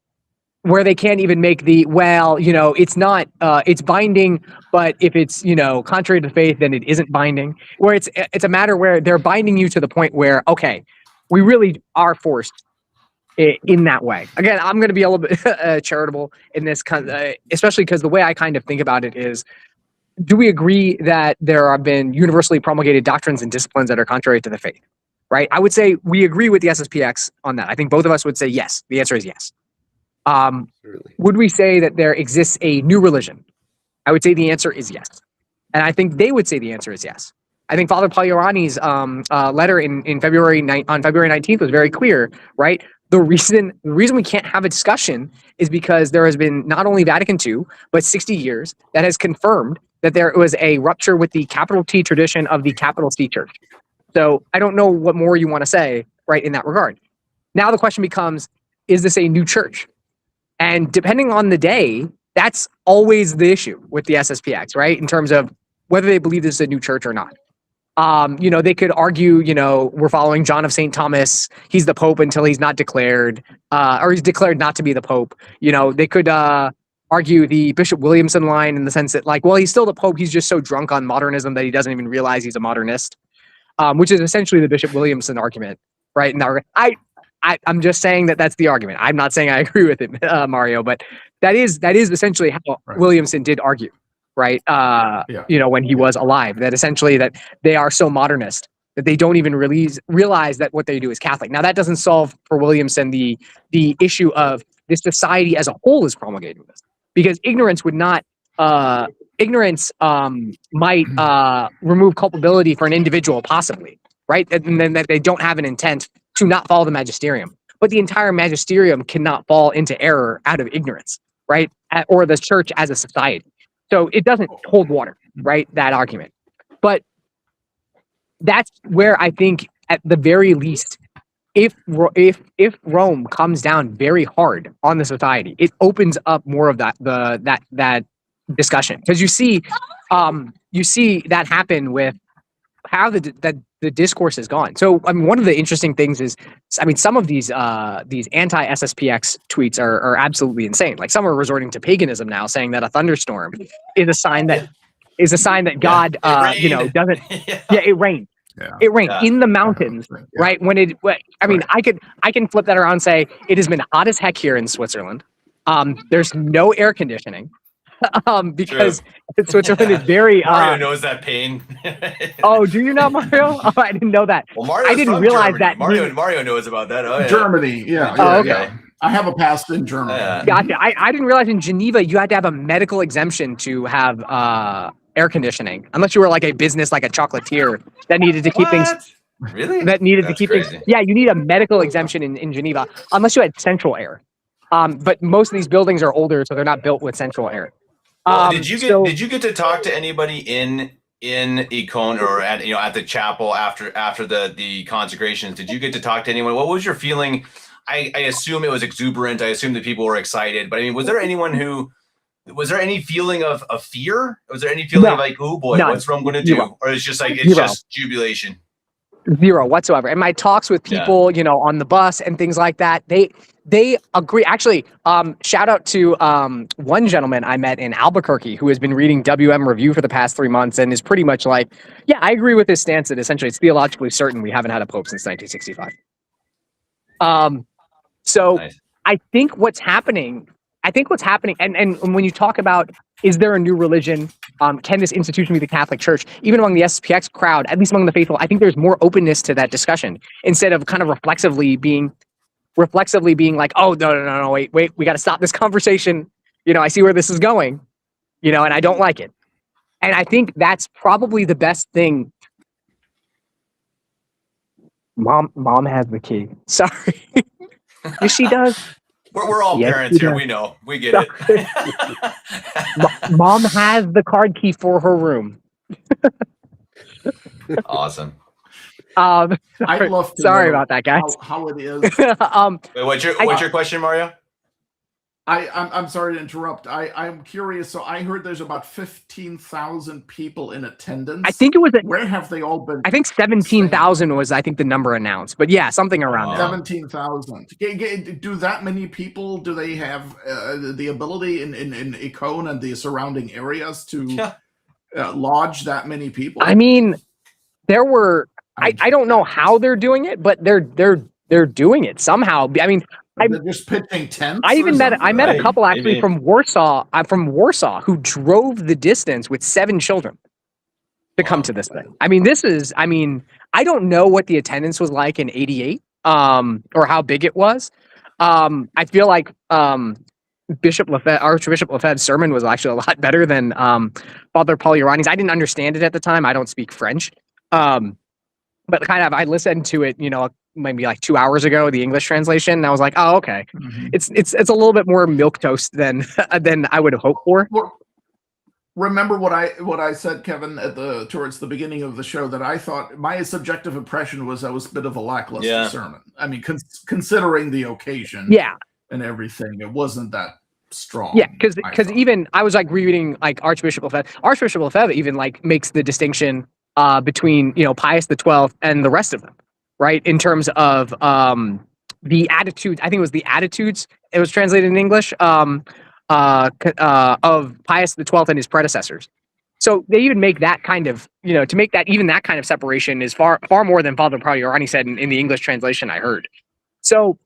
where they can't even make it's not, it's binding, but if it's, contrary to faith, then it isn't binding. Where it's a matter where they're binding you to the point where, okay, we really are forced in that way. Again, I'm going to be a little bit charitable in this, especially because the way I kind of think about it is, do we agree that there have been universally promulgated doctrines and disciplines that are contrary to the faith? Right? I would say we agree with the SSPX on that. I think both of us would say yes. The answer is yes. Would we say that there exists a new religion? I would say the answer is yes. And I think they would say the answer is yes. I think Father Pagliarani's letter on February 19th was very clear, right? The reason we can't have a discussion is because there has been not only Vatican II, but 60 years that has confirmed that there was a rupture with the capital T tradition of the capital C Church. So I don't know what more you want to say, right, in that regard. Now the question becomes, is this a new church? And depending on the day, that's always the issue with the SSPX, right? In terms of whether they believe this is a new church or not. They could argue, we're following John of St. Thomas. He's the Pope until he's not declared, or he's declared not to be the Pope. They could argue the Bishop Williamson line in the sense that, he's still the Pope. He's just so drunk on modernism that he doesn't even realize he's a modernist. Which is essentially the Bishop Williamson argument, right? And I'm just saying that that's the argument. I'm not saying I agree with it, Mario, but that is essentially how Williamson did argue, right? When he was alive, that essentially that they are so modernist that they don't even realize that what they do is Catholic. Now that doesn't solve for Williamson the issue of this society as a whole is promulgating this, because ignorance would not. Ignorance might remove culpability for an individual, possibly, right? And then that they don't have an intent to not follow the magisterium. But the entire magisterium cannot fall into error out of ignorance, right? Or the church as a society. So it doesn't hold water, right? That argument. But that's where I think, at the very least, if Rome comes down very hard on the society, it opens up more of that discussion, because you see that happen with how the discourse has gone. So one of the interesting things is, some of these anti-SSPX tweets are absolutely insane. Like, some are resorting to paganism now, saying that a thunderstorm is a sign that God doesn't. It rained. It rained in the mountains, right? I can flip that around and say it has been hot as heck here in Switzerland. There's no air conditioning. Because Switzerland is very. Mario knows that pain. Oh, do you not, Mario? Oh, I didn't know that. Well, I didn't realize Germany. that. Mario knows about that. Oh, yeah. Germany, yeah. I have a past in Germany. Gotcha. I didn't realize in Geneva you had to have a medical exemption to have air conditioning, unless you were like a business, like a chocolatier that needed to keep things. Really? That needed That's to keep crazy. things. Yeah, you need a medical exemption in Geneva, unless you had central air. But most of these buildings are older, so they're not built with central air. Did you get to talk to anybody in Econe or at the chapel after the consecrations? Did you get to talk to anyone? What was your feeling? I assume it was exuberant. I assume that people were excited, but I mean, was there any feeling of fear? Was there any feeling of like, oh boy, none. what's Rome going to do? Zero. Or it's just like, it's Zero. just jubilation? Zero whatsoever. And my talks with people, on the bus and things like that, they agree. Actually, shout out to one gentleman I met in Albuquerque who has been reading WM Review for the past 3 months and is pretty much like, yeah, I agree with his stance that essentially it's theologically certain we haven't had a pope since 1965. So nice. I think what's happening, and when you talk about, is there a new religion? Can this institution be the Catholic Church? Even among the SSPX crowd, at least among the faithful, I think there's more openness to that discussion instead of kind of reflexively being like, oh, no, wait, we got to stop this conversation. I see where this is going, and I don't like it. And I think that's probably the best thing. Mom has the key. Sorry. Yes, she does. We're all parents here. We know. We get it. Mom has the card key for her room. Awesome. I'd love to sorry know about that, guys. How it is. Wait, what's your question, Mario? I'm sorry to interrupt. I'm curious. So I heard there's about 15,000 people in attendance. I think it was. Where have they all been? I think 17,000 was, I think, the number announced. But yeah, something around there. 17,000. Do that many people? Do they have the ability in Econe and the surrounding areas to lodge that many people? I mean, there were. I don't know how they're doing it, but they're doing it somehow. I mean. They're just pitching tents. I met a couple actually from Warsaw. I'm from Warsaw who drove the distance with 7 children to come to this thing. I mean, I don't know what the attendance was like in '88, or how big it was. I feel like Archbishop Lefebvre's sermon was actually a lot better than Father Paul Urani's. I didn't understand it at the time. I don't speak French, but kind of I listened to it, maybe like 2 hours ago, the English translation, and I was like, oh, okay. Mm-hmm. It's a little bit more milquetoast than I would have hoped for. Remember what I said, Kevin, towards the beginning of the show, that I thought my subjective impression was that was a bit of a lackluster sermon. I mean, considering the occasion, and everything, it wasn't that strong. Yeah, because even I was like reading like Archbishop Lefebvre. Archbishop Lefebvre even like makes the distinction between Pius XII and the rest of them. Right, in terms of the attitudes, I think it was the attitudes. It was translated in English of Pius XII and his predecessors. So they even make that kind of, to make that even that kind of separation is far more than Father Paul Urani said in the English translation I heard. So,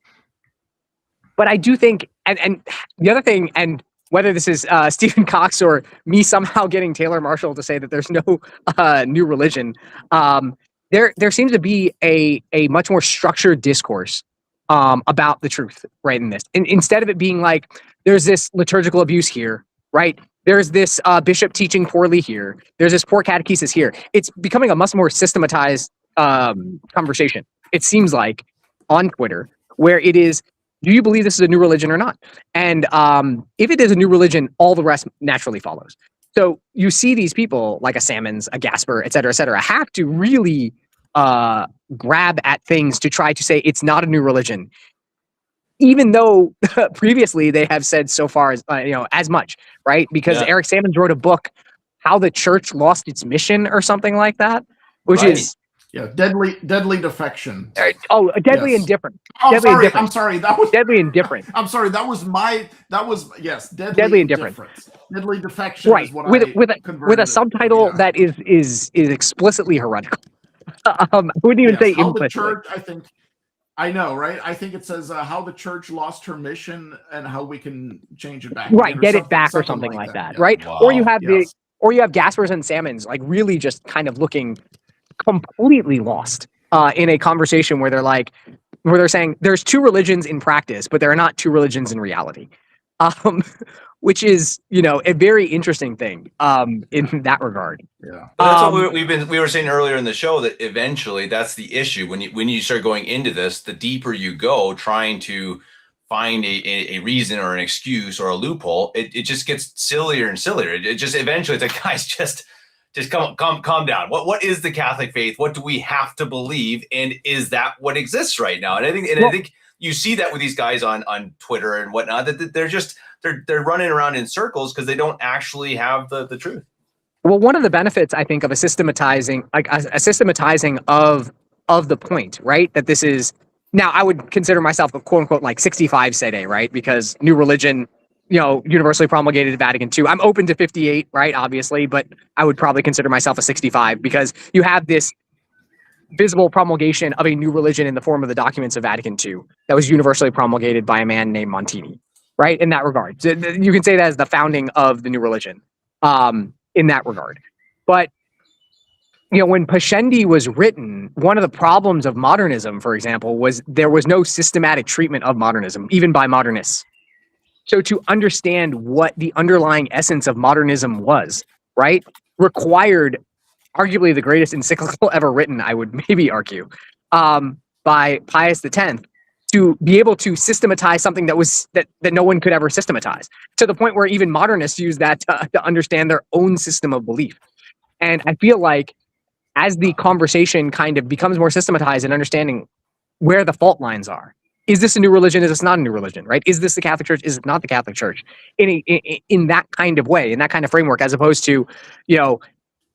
but I do think, and the other thing, and whether this is Stephen Cox or me somehow getting Taylor Marshall to say that there's no new religion. There seems to be a much more structured discourse about the truth, right, in this. And instead of it being like, there's this liturgical abuse here, right? There's this bishop teaching poorly here. There's this poor catechesis here. It's becoming a much more systematized conversation, it seems like, on Twitter, where it is, do you believe this is a new religion or not? And if it is a new religion, all the rest naturally follows. So you see these people like a Salmons, a Gasper, et cetera, have to really grab at things to try to say it's not a new religion, even though previously they have said so far as as much, right? Because Eric Salmons wrote a book, How the Church Lost Its Mission, or something like that, which is deadly defection. Oh, deadly indifference. Oh, I'm sorry. That was deadly indifference. I'm sorry. That was deadly indifference. Deadly defection, right? Is what with a subtitle that is explicitly heretical. I wouldn't even say how the church. I know, right? I think it says how the church lost her mission and how we can change it back. Right, get it back or something like that, right? Wow. Or you have you have Gaspers and Salmons like really just kind of looking completely lost in a conversation where they're saying there's 2 religions in practice, but there are not 2 religions in reality, which is a very interesting thing in that regard. Yeah, that's what we were saying earlier in the show, that eventually that's the issue when you start going into this. The deeper you go, trying to find a reason or an excuse or a loophole, it just gets sillier and sillier. It just eventually it's like, guys, just calm down. What is the Catholic faith? What do we have to believe? And is that what exists right now? And I think you see that with these guys on Twitter and whatnot, that they're running around in circles because they don't actually have the truth. Well, one of the benefits, I think, of a systematizing of the point, right? That this is, now I would consider myself a quote unquote like 65 Sede, right? Because new religion, universally promulgated at Vatican II. I'm open to 58, right? Obviously, but I would probably consider myself a 65 because you have this visible promulgation of a new religion in the form of the documents of Vatican II that was universally promulgated by a man named Montini, right? In that regard. So you can say that as the founding of the new religion in that regard. But when Pascendi was written, one of the problems of modernism, for example, was there was no systematic treatment of modernism, even by modernists. So to understand what the underlying essence of modernism was, right, required arguably the greatest encyclical ever written, I would maybe argue, by Pius X, to be able to systematize something that no one could ever systematize, to the point where even modernists use that to understand their own system of belief. And I feel like as the conversation kind of becomes more systematized and understanding where the fault lines are, is this a new religion? Is this not a new religion? Right? Is this the Catholic Church? Is it not the Catholic Church? In that kind of way, in that kind of framework, as opposed to,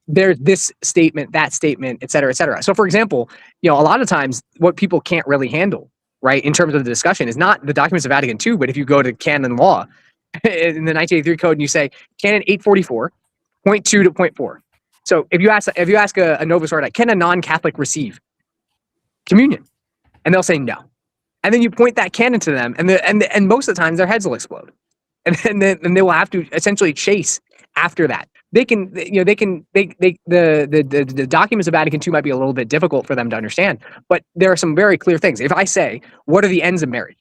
there's this statement, that statement, et cetera, et cetera. So, for example, a lot of times what people can't really handle, right, in terms of the discussion, is not the documents of Vatican II, but if you go to canon law in the 1983 code and you say canon 844, point 2 to point 4. So if you ask a Novus Ordo, can a non-Catholic receive communion? And they'll say no. And then you point that canon to them, and most of the time their heads will explode, and they will have to essentially chase after that. The documents of Vatican II might be a little bit difficult for them to understand, but there are some very clear things. If I say, what are the ends of marriage,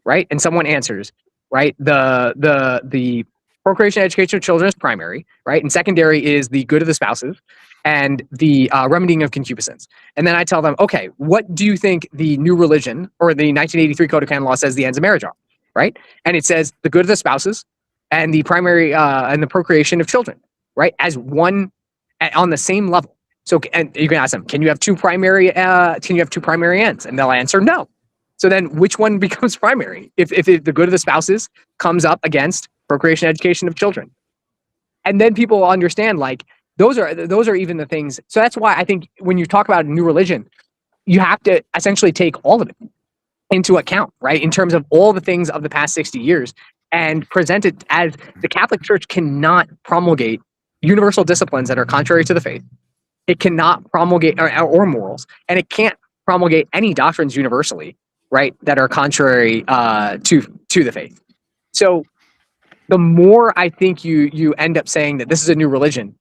right, and someone answers, right, the procreation and education of children is primary, right, and secondary is the good of the spouses and the remedying of concupiscence. And then I tell them, okay, what do you think the new religion or the 1983 Code of Canon Law says the ends of marriage are, right? And it says the good of the spouses and the primary and the procreation of children, right, as one on the same level. So, and you can ask them, can you have two primary ends? And they'll answer no. So then which one becomes primary if the good of the spouses comes up against procreation and education of children? And then people will understand, like, those are even the things. So that's why I think when you talk about a new religion, you have to essentially take all of it into account, right, in terms of all the things of the past 60 years and present it as the Catholic Church cannot promulgate universal disciplines that are contrary to the faith. It cannot promulgate or morals, and it can't promulgate any doctrines universally, right, that are contrary to the faith. So the more I think you end up saying that this is a new religion,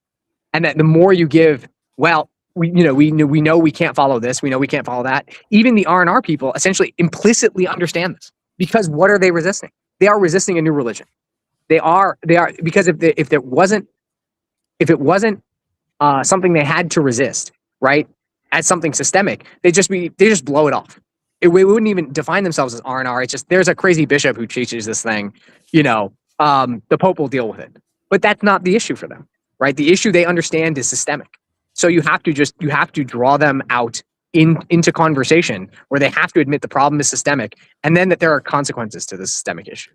and that the more you give, well, we know we can't follow this, we know we can't follow that. Even the R&R people essentially implicitly understand this, because what are they resisting? They are resisting a new religion. They are because if it wasn't something they had to resist, right, as something systemic, they just blow it off. It wouldn't even define themselves as R&R. It's just there's a crazy bishop who teaches this thing, the Pope will deal with it. But that's not the issue for them, right? The issue they understand is systemic. So you have to draw them out into conversation where they have to admit the problem is systemic, and then that there are consequences to the systemic issue.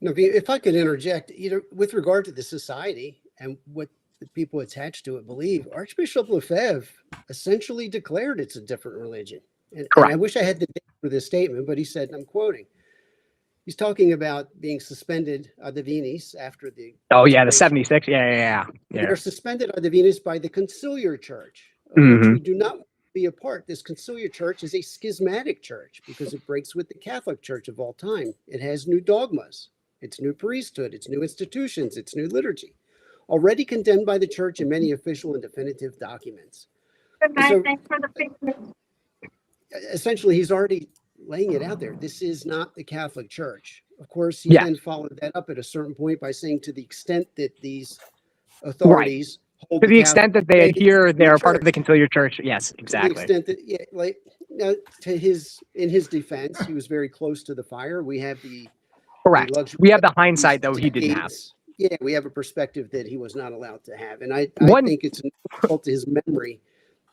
No, if I could interject, with regard to the society and what the people attached to it believe, Archbishop Lefebvre essentially declared it's a different religion. And I wish I had the date for this statement, but he said, and I'm quoting, he's talking about being suspended ad divinis after the... Oh, yeah, the 76. Yeah. They're suspended ad divinis by the conciliar church, of which we do not be a part. This conciliar church is a schismatic church because it breaks with the Catholic Church of all time. It has new dogmas, its new priesthood, its new institutions, its new liturgy, already condemned by the church in many official and definitive documents. So, essentially, he's already laying it out there. This is not the Catholic Church. Of course, he then followed that up at a certain point by saying, to the extent that these authorities hold to the extent that they adhere, they're part of the conciliar church. Yes, exactly. To the extent that, now, in his defense, he was very close to the fire. We have the Correct. luxury We have the of hindsight, though, these he didn't have. decades. Yeah, we have a perspective that he was not allowed to have. And I One- think it's an insult to his memory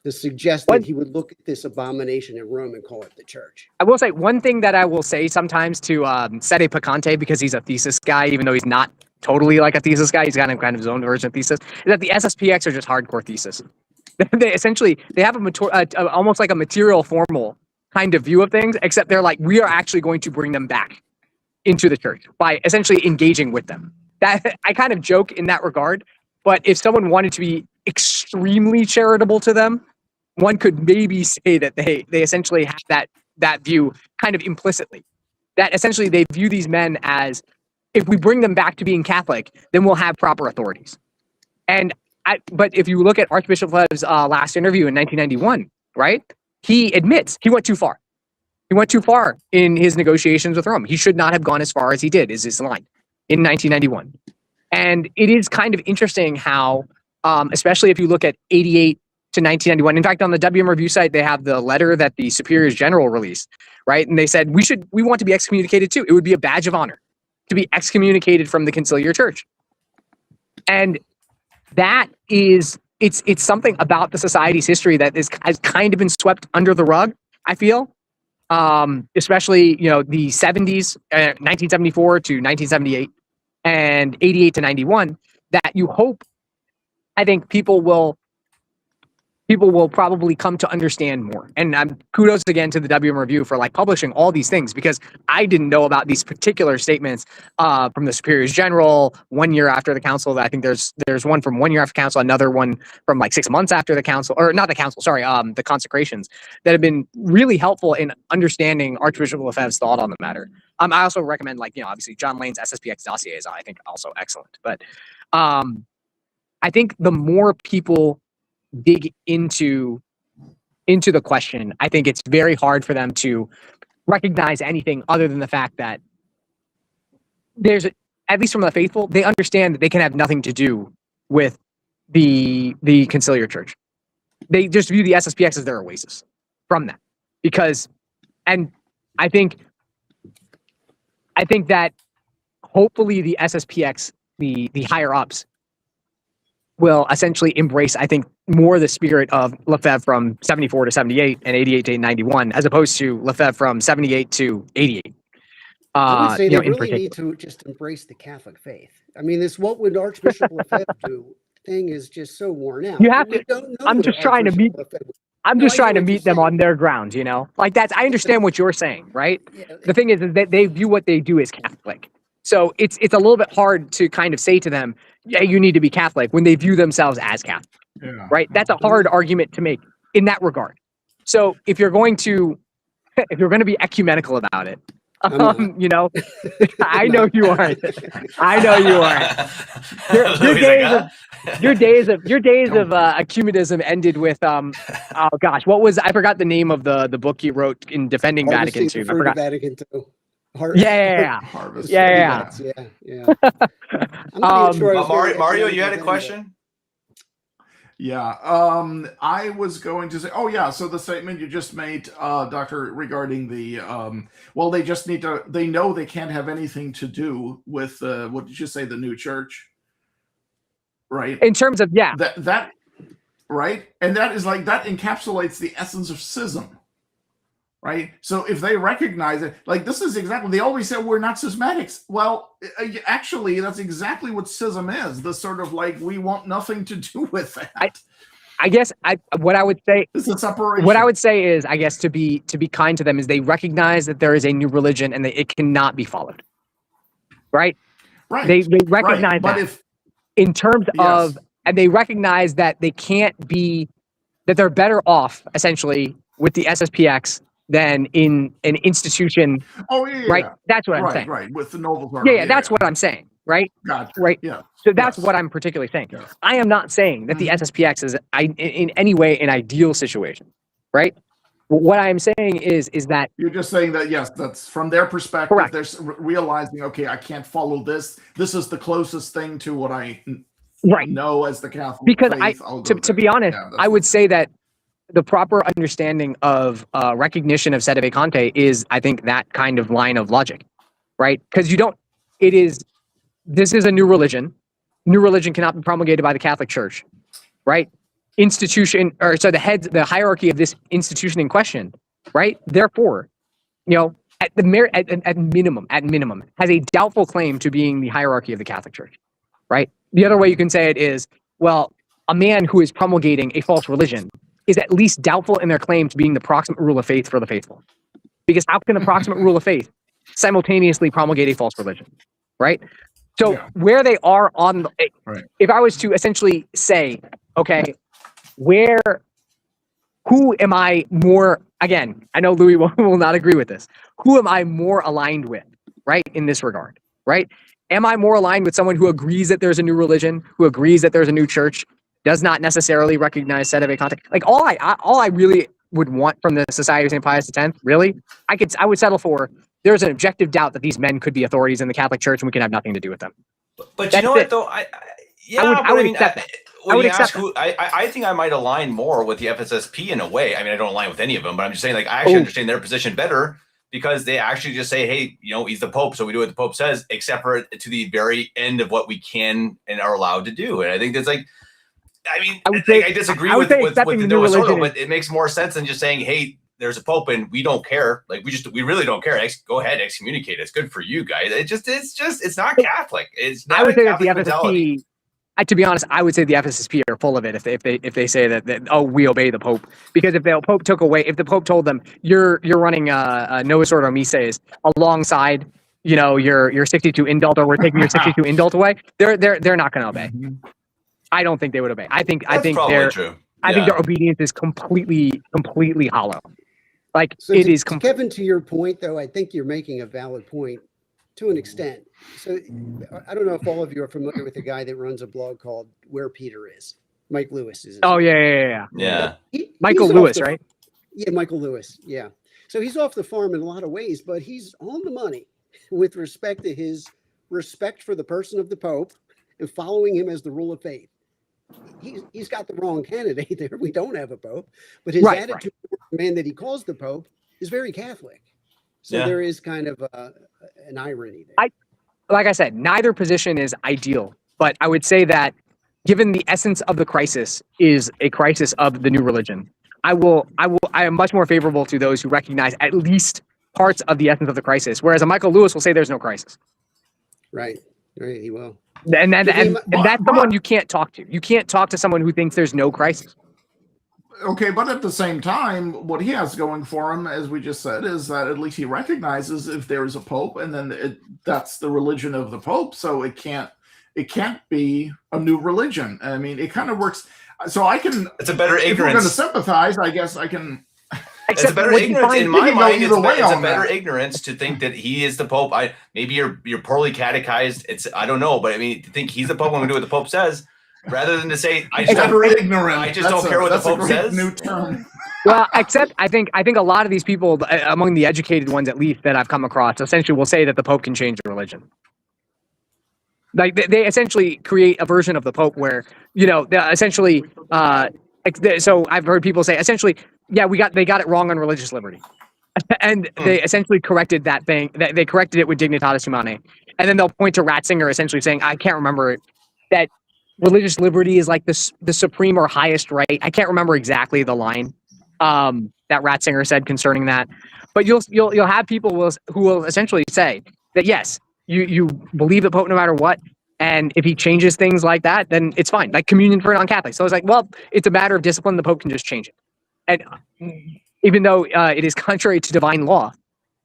to suggest that he would look at this abomination in Rome and call it the church. I will say one thing that I will say sometimes to Sedevacantist, because he's a thesis guy, even though he's not totally like a thesis guy, he's got kind of his own version of thesis, is that the SSPX are just hardcore thesis. They essentially, they have almost like a material formal kind of view of things, except they're like, we are actually going to bring them back into the church by essentially engaging with them. That I kind of joke in that regard, but if someone wanted to be extremely charitable to them, one could maybe say that they essentially have that view kind of implicitly. That essentially they view these men as, if we bring them back to being Catholic, then we'll have proper authorities. But if you look at Archbishop Lev's last interview in 1991, right? He admits he went too far. He went too far in his negotiations with Rome. He should not have gone as far as he did, is his line, in 1991. And it is kind of interesting how, especially if you look at 88 to 1991. In fact, on the WM Review site, they have the letter that the Superiors General released, right? And they said, we want to be excommunicated too. It would be a badge of honor to be excommunicated from the conciliar church. And that is, it's something about the society's history that has kind of been swept under the rug, I feel. Especially, the 70s, 1974 to 1978 and 88 to 91, that you hope, I think people will probably come to understand more. And kudos again to the WM Review for publishing all these things, because I didn't know about these particular statements from the Superiors General 1 year after the council. I think there's one from 1 year after council, another one from 6 months after the council, or not the council, sorry, the consecrations, that have been really helpful in understanding Archbishop Lefebvre's thought on the matter. I also recommend obviously John Lane's SSPX dossier is, I think, also excellent. But I think the more people dig into the question, I think it's very hard for them to recognize anything other than the fact that there's, at least from the faithful, they understand that they can have nothing to do with the conciliar church. They just view the SSPX as their oasis from that, because, and I think that hopefully the SSPX, the higher ups, will essentially embrace, I think, more the spirit of Lefebvre from 74 to 78 and 88 to 91, as opposed to Lefebvre from 78 to 88. I would say they really need to just embrace the Catholic faith. I mean, this "what would Archbishop Lefebvre do" thing is just so worn out. You have to. I'm just trying to meet. I'm just trying to meet them on their ground, that's. I understand what you're saying, right? Yeah, the thing is that they view what they do as Catholic. So it's a little bit hard to kind of say to them, yeah, you need to be Catholic, when they view themselves as Catholic, right? That's a hard argument to make in that regard. So if you're going to be ecumenical about it, I know you aren't. I know you aren't. Your days of ecumenism ended with oh gosh, I forgot the name of the book you wrote in defending Vatican II. I forgot. Vatican II. Harvest. Yeah. Mario, you had a question? Yeah. I was going to say, so the statement you just made, Doctor, regarding the, they just they know they can't have anything to do with, what did you say, the new church? Right. In terms of, that right. And that is that encapsulates the essence of schism. Right. So if they recognize it, this is exactly, they always say we're not schismatics. Well, actually, that's exactly what schism is. The sort of we want nothing to do with that. I guess what I would say is a separation. What I would say is, I guess, to be kind to them, is they recognize that there is a new religion and that it cannot be followed. Right. Right. They recognize but that in terms of, and they recognize that they can't be, that they're better off essentially with the SSPX than in an institution. Right. That's what I'm saying. Right. With the Novus Ordo. That's what I'm saying. Right. Gotcha. Right. Yeah. So that's what I'm particularly saying. Yes. I am not saying that the SSPX is in any way an ideal situation. Right. What I am saying is that you're just saying that, yes, that's from their perspective. Correct. They're realizing, okay, I can't follow this. This is the closest thing to what I know as the Catholic because faith. to be honest, I would say that the proper understanding of recognition of sedevacante is, I think, that kind of line of logic, right? Because this is a new religion. New religion cannot be promulgated by the Catholic Church, right? The hierarchy of this institution in question, right? Therefore, at minimum, has a doubtful claim to being the hierarchy of the Catholic Church, right? The other way you can say it is, well, a man who is promulgating a false religion is at least doubtful in their claim to being the proximate rule of faith for the faithful. Because how can the proximate rule of faith simultaneously promulgate a false religion, right? So where they are on, if I was to essentially say, okay, who am I more, again, I know Louie will not agree with this. Who am I more aligned with, right, in this regard, right? Am I more aligned with someone who agrees that there's a new religion, who agrees that there's a new church, does not necessarily recognize sedevacante? Like all I really would want from the Society of St. Pius X, really, I would settle for, there's an objective doubt that these men could be authorities in the Catholic Church and we can have nothing to do with them. But you know what, though? I would accept that. I think I might align more with the FSSP in a way. I mean, I don't align with any of them, but I'm just saying, like, I actually understand their position better because they actually just say, hey, he's the Pope, so we do what the Pope says, except for to the very end of what we can and are allowed to do. And I think that's like, I mean, I disagree with the Novus Ordo, but it makes more sense than just saying, hey, there's a Pope and we don't care. Like we really don't care. Go ahead, excommunicate. It's good for you guys. It's not Catholic. It's not. I would say that the mentality. FSSP, to be honest, I would say the FSSP are full of it if they say that we obey the Pope, because if the Pope told them you're running a Novus Ordo Mises alongside your 62 indult, or we're taking your 62 indult away, they're not going to obey. I don't think they would obey. I think true. I think their obedience is completely hollow. Like So it is. Kevin, to your point, though, I think you're making a valid point to an extent. So I don't know if all of you are familiar with the guy that runs a blog called Where Peter Is. Mike Lewis is. Oh yeah. Michael He's Lewis, right? Yeah, Michael Lewis. Yeah. So he's off the farm in a lot of ways, but he's on the money with respect to his respect for the person of the Pope and following him as the rule of faith. He's got the wrong candidate there. We don't have a Pope, but his attitude toward the man that he calls the Pope is very Catholic. So there is kind of an irony there. Like I said, neither position is ideal, but I would say that given the essence of the crisis is a crisis of the new religion, I am much more favorable to those who recognize at least parts of the essence of the crisis, whereas a Michael Lewis will say there's no crisis. Right, he will. And that's someone you can't talk to. You can't talk to someone who thinks there's no crisis. Okay, but at the same time, what he has going for him, as we just said, is that at least he recognizes if there is a Pope, and then that's the religion of the Pope. So it can't be a new religion. I mean, it kind of works. So I can. It's a better ignorance. If we're going to sympathize, I guess I can. It's a better ignorance in my mind. It's a better ignorance to think that he is the Pope. Maybe you're poorly catechized. I don't know, but I mean, to think he's the Pope when we do what the Pope says, rather than to say I just don't care what the Pope says. New term. Well, except I think a lot of these people, among the educated ones at least that I've come across, essentially will say that the Pope can change the religion. Like they essentially create a version of the Pope where essentially. So I've heard people say essentially, they got it wrong on religious liberty, and they essentially corrected that thing. They corrected it with Dignitatis Humanae, and then they'll point to Ratzinger essentially saying, I can't remember it, that religious liberty is like the supreme or highest right. I can't remember exactly the line that Ratzinger said concerning that, but you'll have people who will essentially say that yes, you believe the Pope no matter what. And if he changes things like that, then it's fine. Like communion for non-Catholics. So it's like, well, it's a matter of discipline. The Pope can just change it. And even though it is contrary to divine law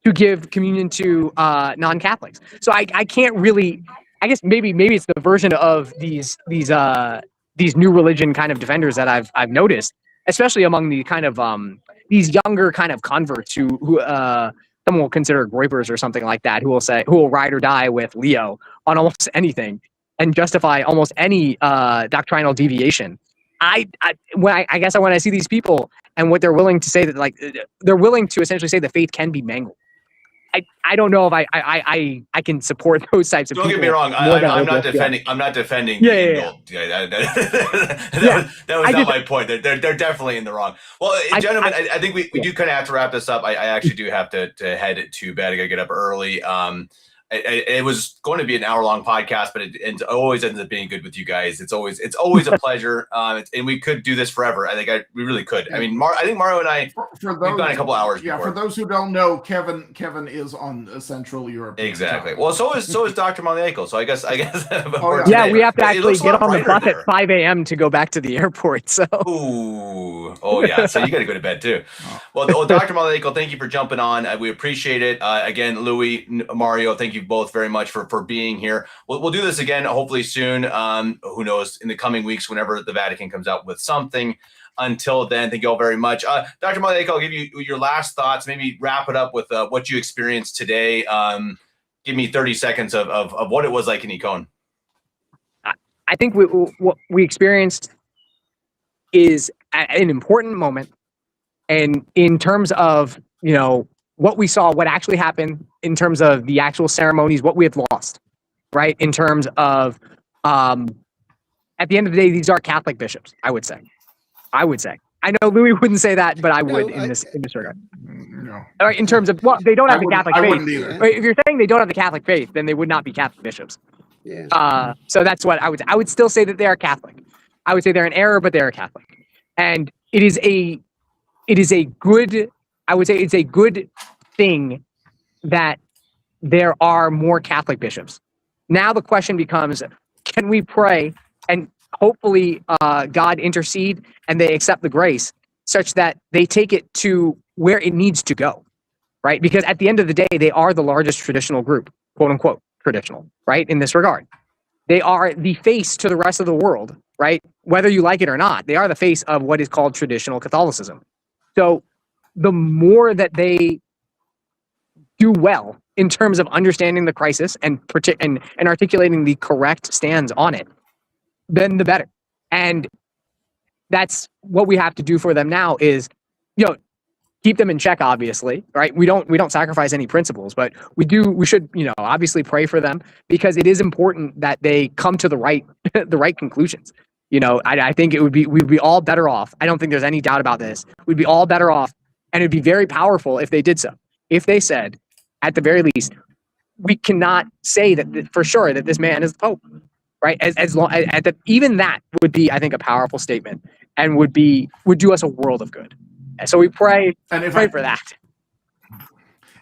to give communion to non-Catholics. So I can't really, I guess maybe it's the version of these new religion kind of defenders that I've noticed, especially among the kind of these younger kind of converts who someone will consider Groypers or something like that, who will ride or die with Leo on almost anything and justify almost any doctrinal deviation. When I see these people and what they're willing to say, that like they're willing to essentially say the faith can be mangled. I don't know if I can support those types of Don't people. get me wrong. I'm not defending. I'm not defending. Yeah. That was not my point. They're definitely in the wrong. Well, gentlemen, I think we do kind of have to wrap this up. I actually do have to head to bed. I got to get up early. It was going to be an hour-long podcast, but it always ends up being good with you guys. It's always a pleasure, and we could do this forever. I think we really could. I mean, I think Mario and I we've gone a couple hours. Yeah, before. for those who don't know, Kevin is on Central Europe. Exactly. Well, so is Dr. Maleko. So I guess. Yeah, we have to actually get on the bus at 5 a.m. to go back to the airport. So. Ooh. Oh yeah. So you got to go to bed too. Well, Dr. Maleko, thank you for jumping on. We appreciate it. Again, Louie, Mario, thank you both very much for being here. We'll do this again, hopefully soon. Who knows, in the coming weeks, whenever the Vatican comes out with something. Until then, thank you all very much. Dr. Maleko, I'll give you your last thoughts. Maybe wrap it up with what you experienced today. Give me 30 seconds of what it was like in Econe. I think what we experienced is an important moment, and in terms of what we saw, what actually happened in terms of the actual ceremonies, what we have lost, right? In terms of, at the end of the day, these are Catholic bishops. I would say. I know Louie wouldn't say that, but I would in this regard. No. All right, in terms of they don't have the Catholic faith. wouldn't either. Right, if you're saying they don't have the Catholic faith, then they would not be Catholic bishops. Yeah. So that's what I would say. I would still say that they are Catholic. I would say they're in error, but they're Catholic. And it is a good, I would say it's a good thing that there are more Catholic bishops. Now the question becomes, can we pray and hopefully God intercede and they accept the grace such that they take it to where it needs to go, right? Because at the end of the day, they are the largest traditional group, quote unquote, traditional, right? In this regard, they are the face to the rest of the world, right? Whether you like it or not, they are the face of what is called traditional Catholicism. So the more that they do well in terms of understanding the crisis and articulating the correct stands on it, then the better. And that's what we have to do for them now is, keep them in check, obviously, right? We don't sacrifice any principles, but we should, obviously pray for them because it is important that they come to the right conclusions. I think we'd be all better off. I don't think there's any doubt about this. We'd be all better off, and it'd be very powerful if they did so. If they said, at the very least, we cannot say that for sure that this man is the Pope, right? Even that would be, I think, a powerful statement and would do us a world of good. And so we pray for that.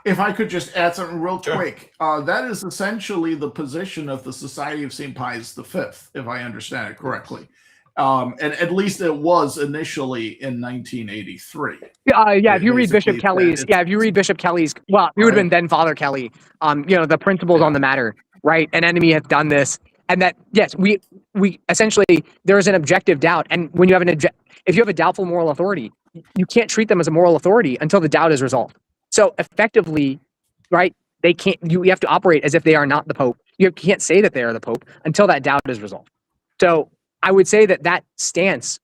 If I could just add something real quick, that is essentially the position of the Society of St. Pius V, if I understand it correctly. And at least it was initially in 1983. If you read Bishop Kelly's, well, he would have been then Father Kelly. The principles on the matter, right? An enemy hath done this, and that yes, we essentially there is an objective doubt, and when you have if you have a doubtful moral authority, you can't treat them as a moral authority until the doubt is resolved. So effectively, right? They can't. You have to operate as if they are not the Pope. You can't say that they are the Pope until that doubt is resolved. So I would say that stance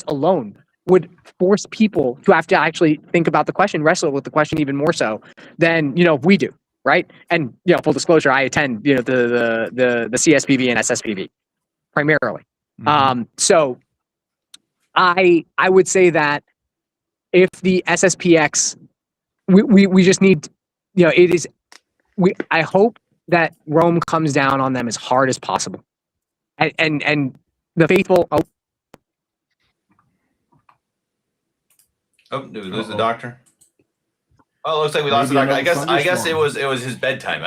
alone would force people to have to actually think about the question, wrestle with the question even more so than we do, right? And full disclosure, I attend the CSPV and SSPV primarily. Mm-hmm. So I would say that if the SSPX, we just need, I hope that Rome comes down on them as hard as possible. And the faithful. Did we lose the doctor? Oh, it looks like we lost the doctor. I guess it was his bedtime.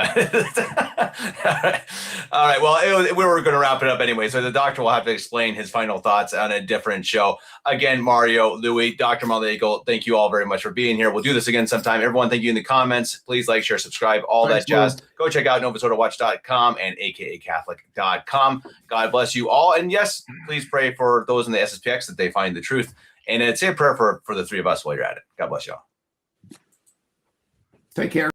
All right. Well, we were going to wrap it up anyway, so the doctor will have to explain his final thoughts on a different show. Again, Mario, Louie, Dr. Maleko, thank you all very much for being here. We'll do this again sometime. Everyone, thank you in the comments. Please like, share, subscribe, all that jazz. Go check out novusorderwatch.com and akacatholic.com. God bless you all. And yes, please pray for those in the SSPX that they find the truth. And say a prayer for the three of us while you're at it. God bless you all. Take care.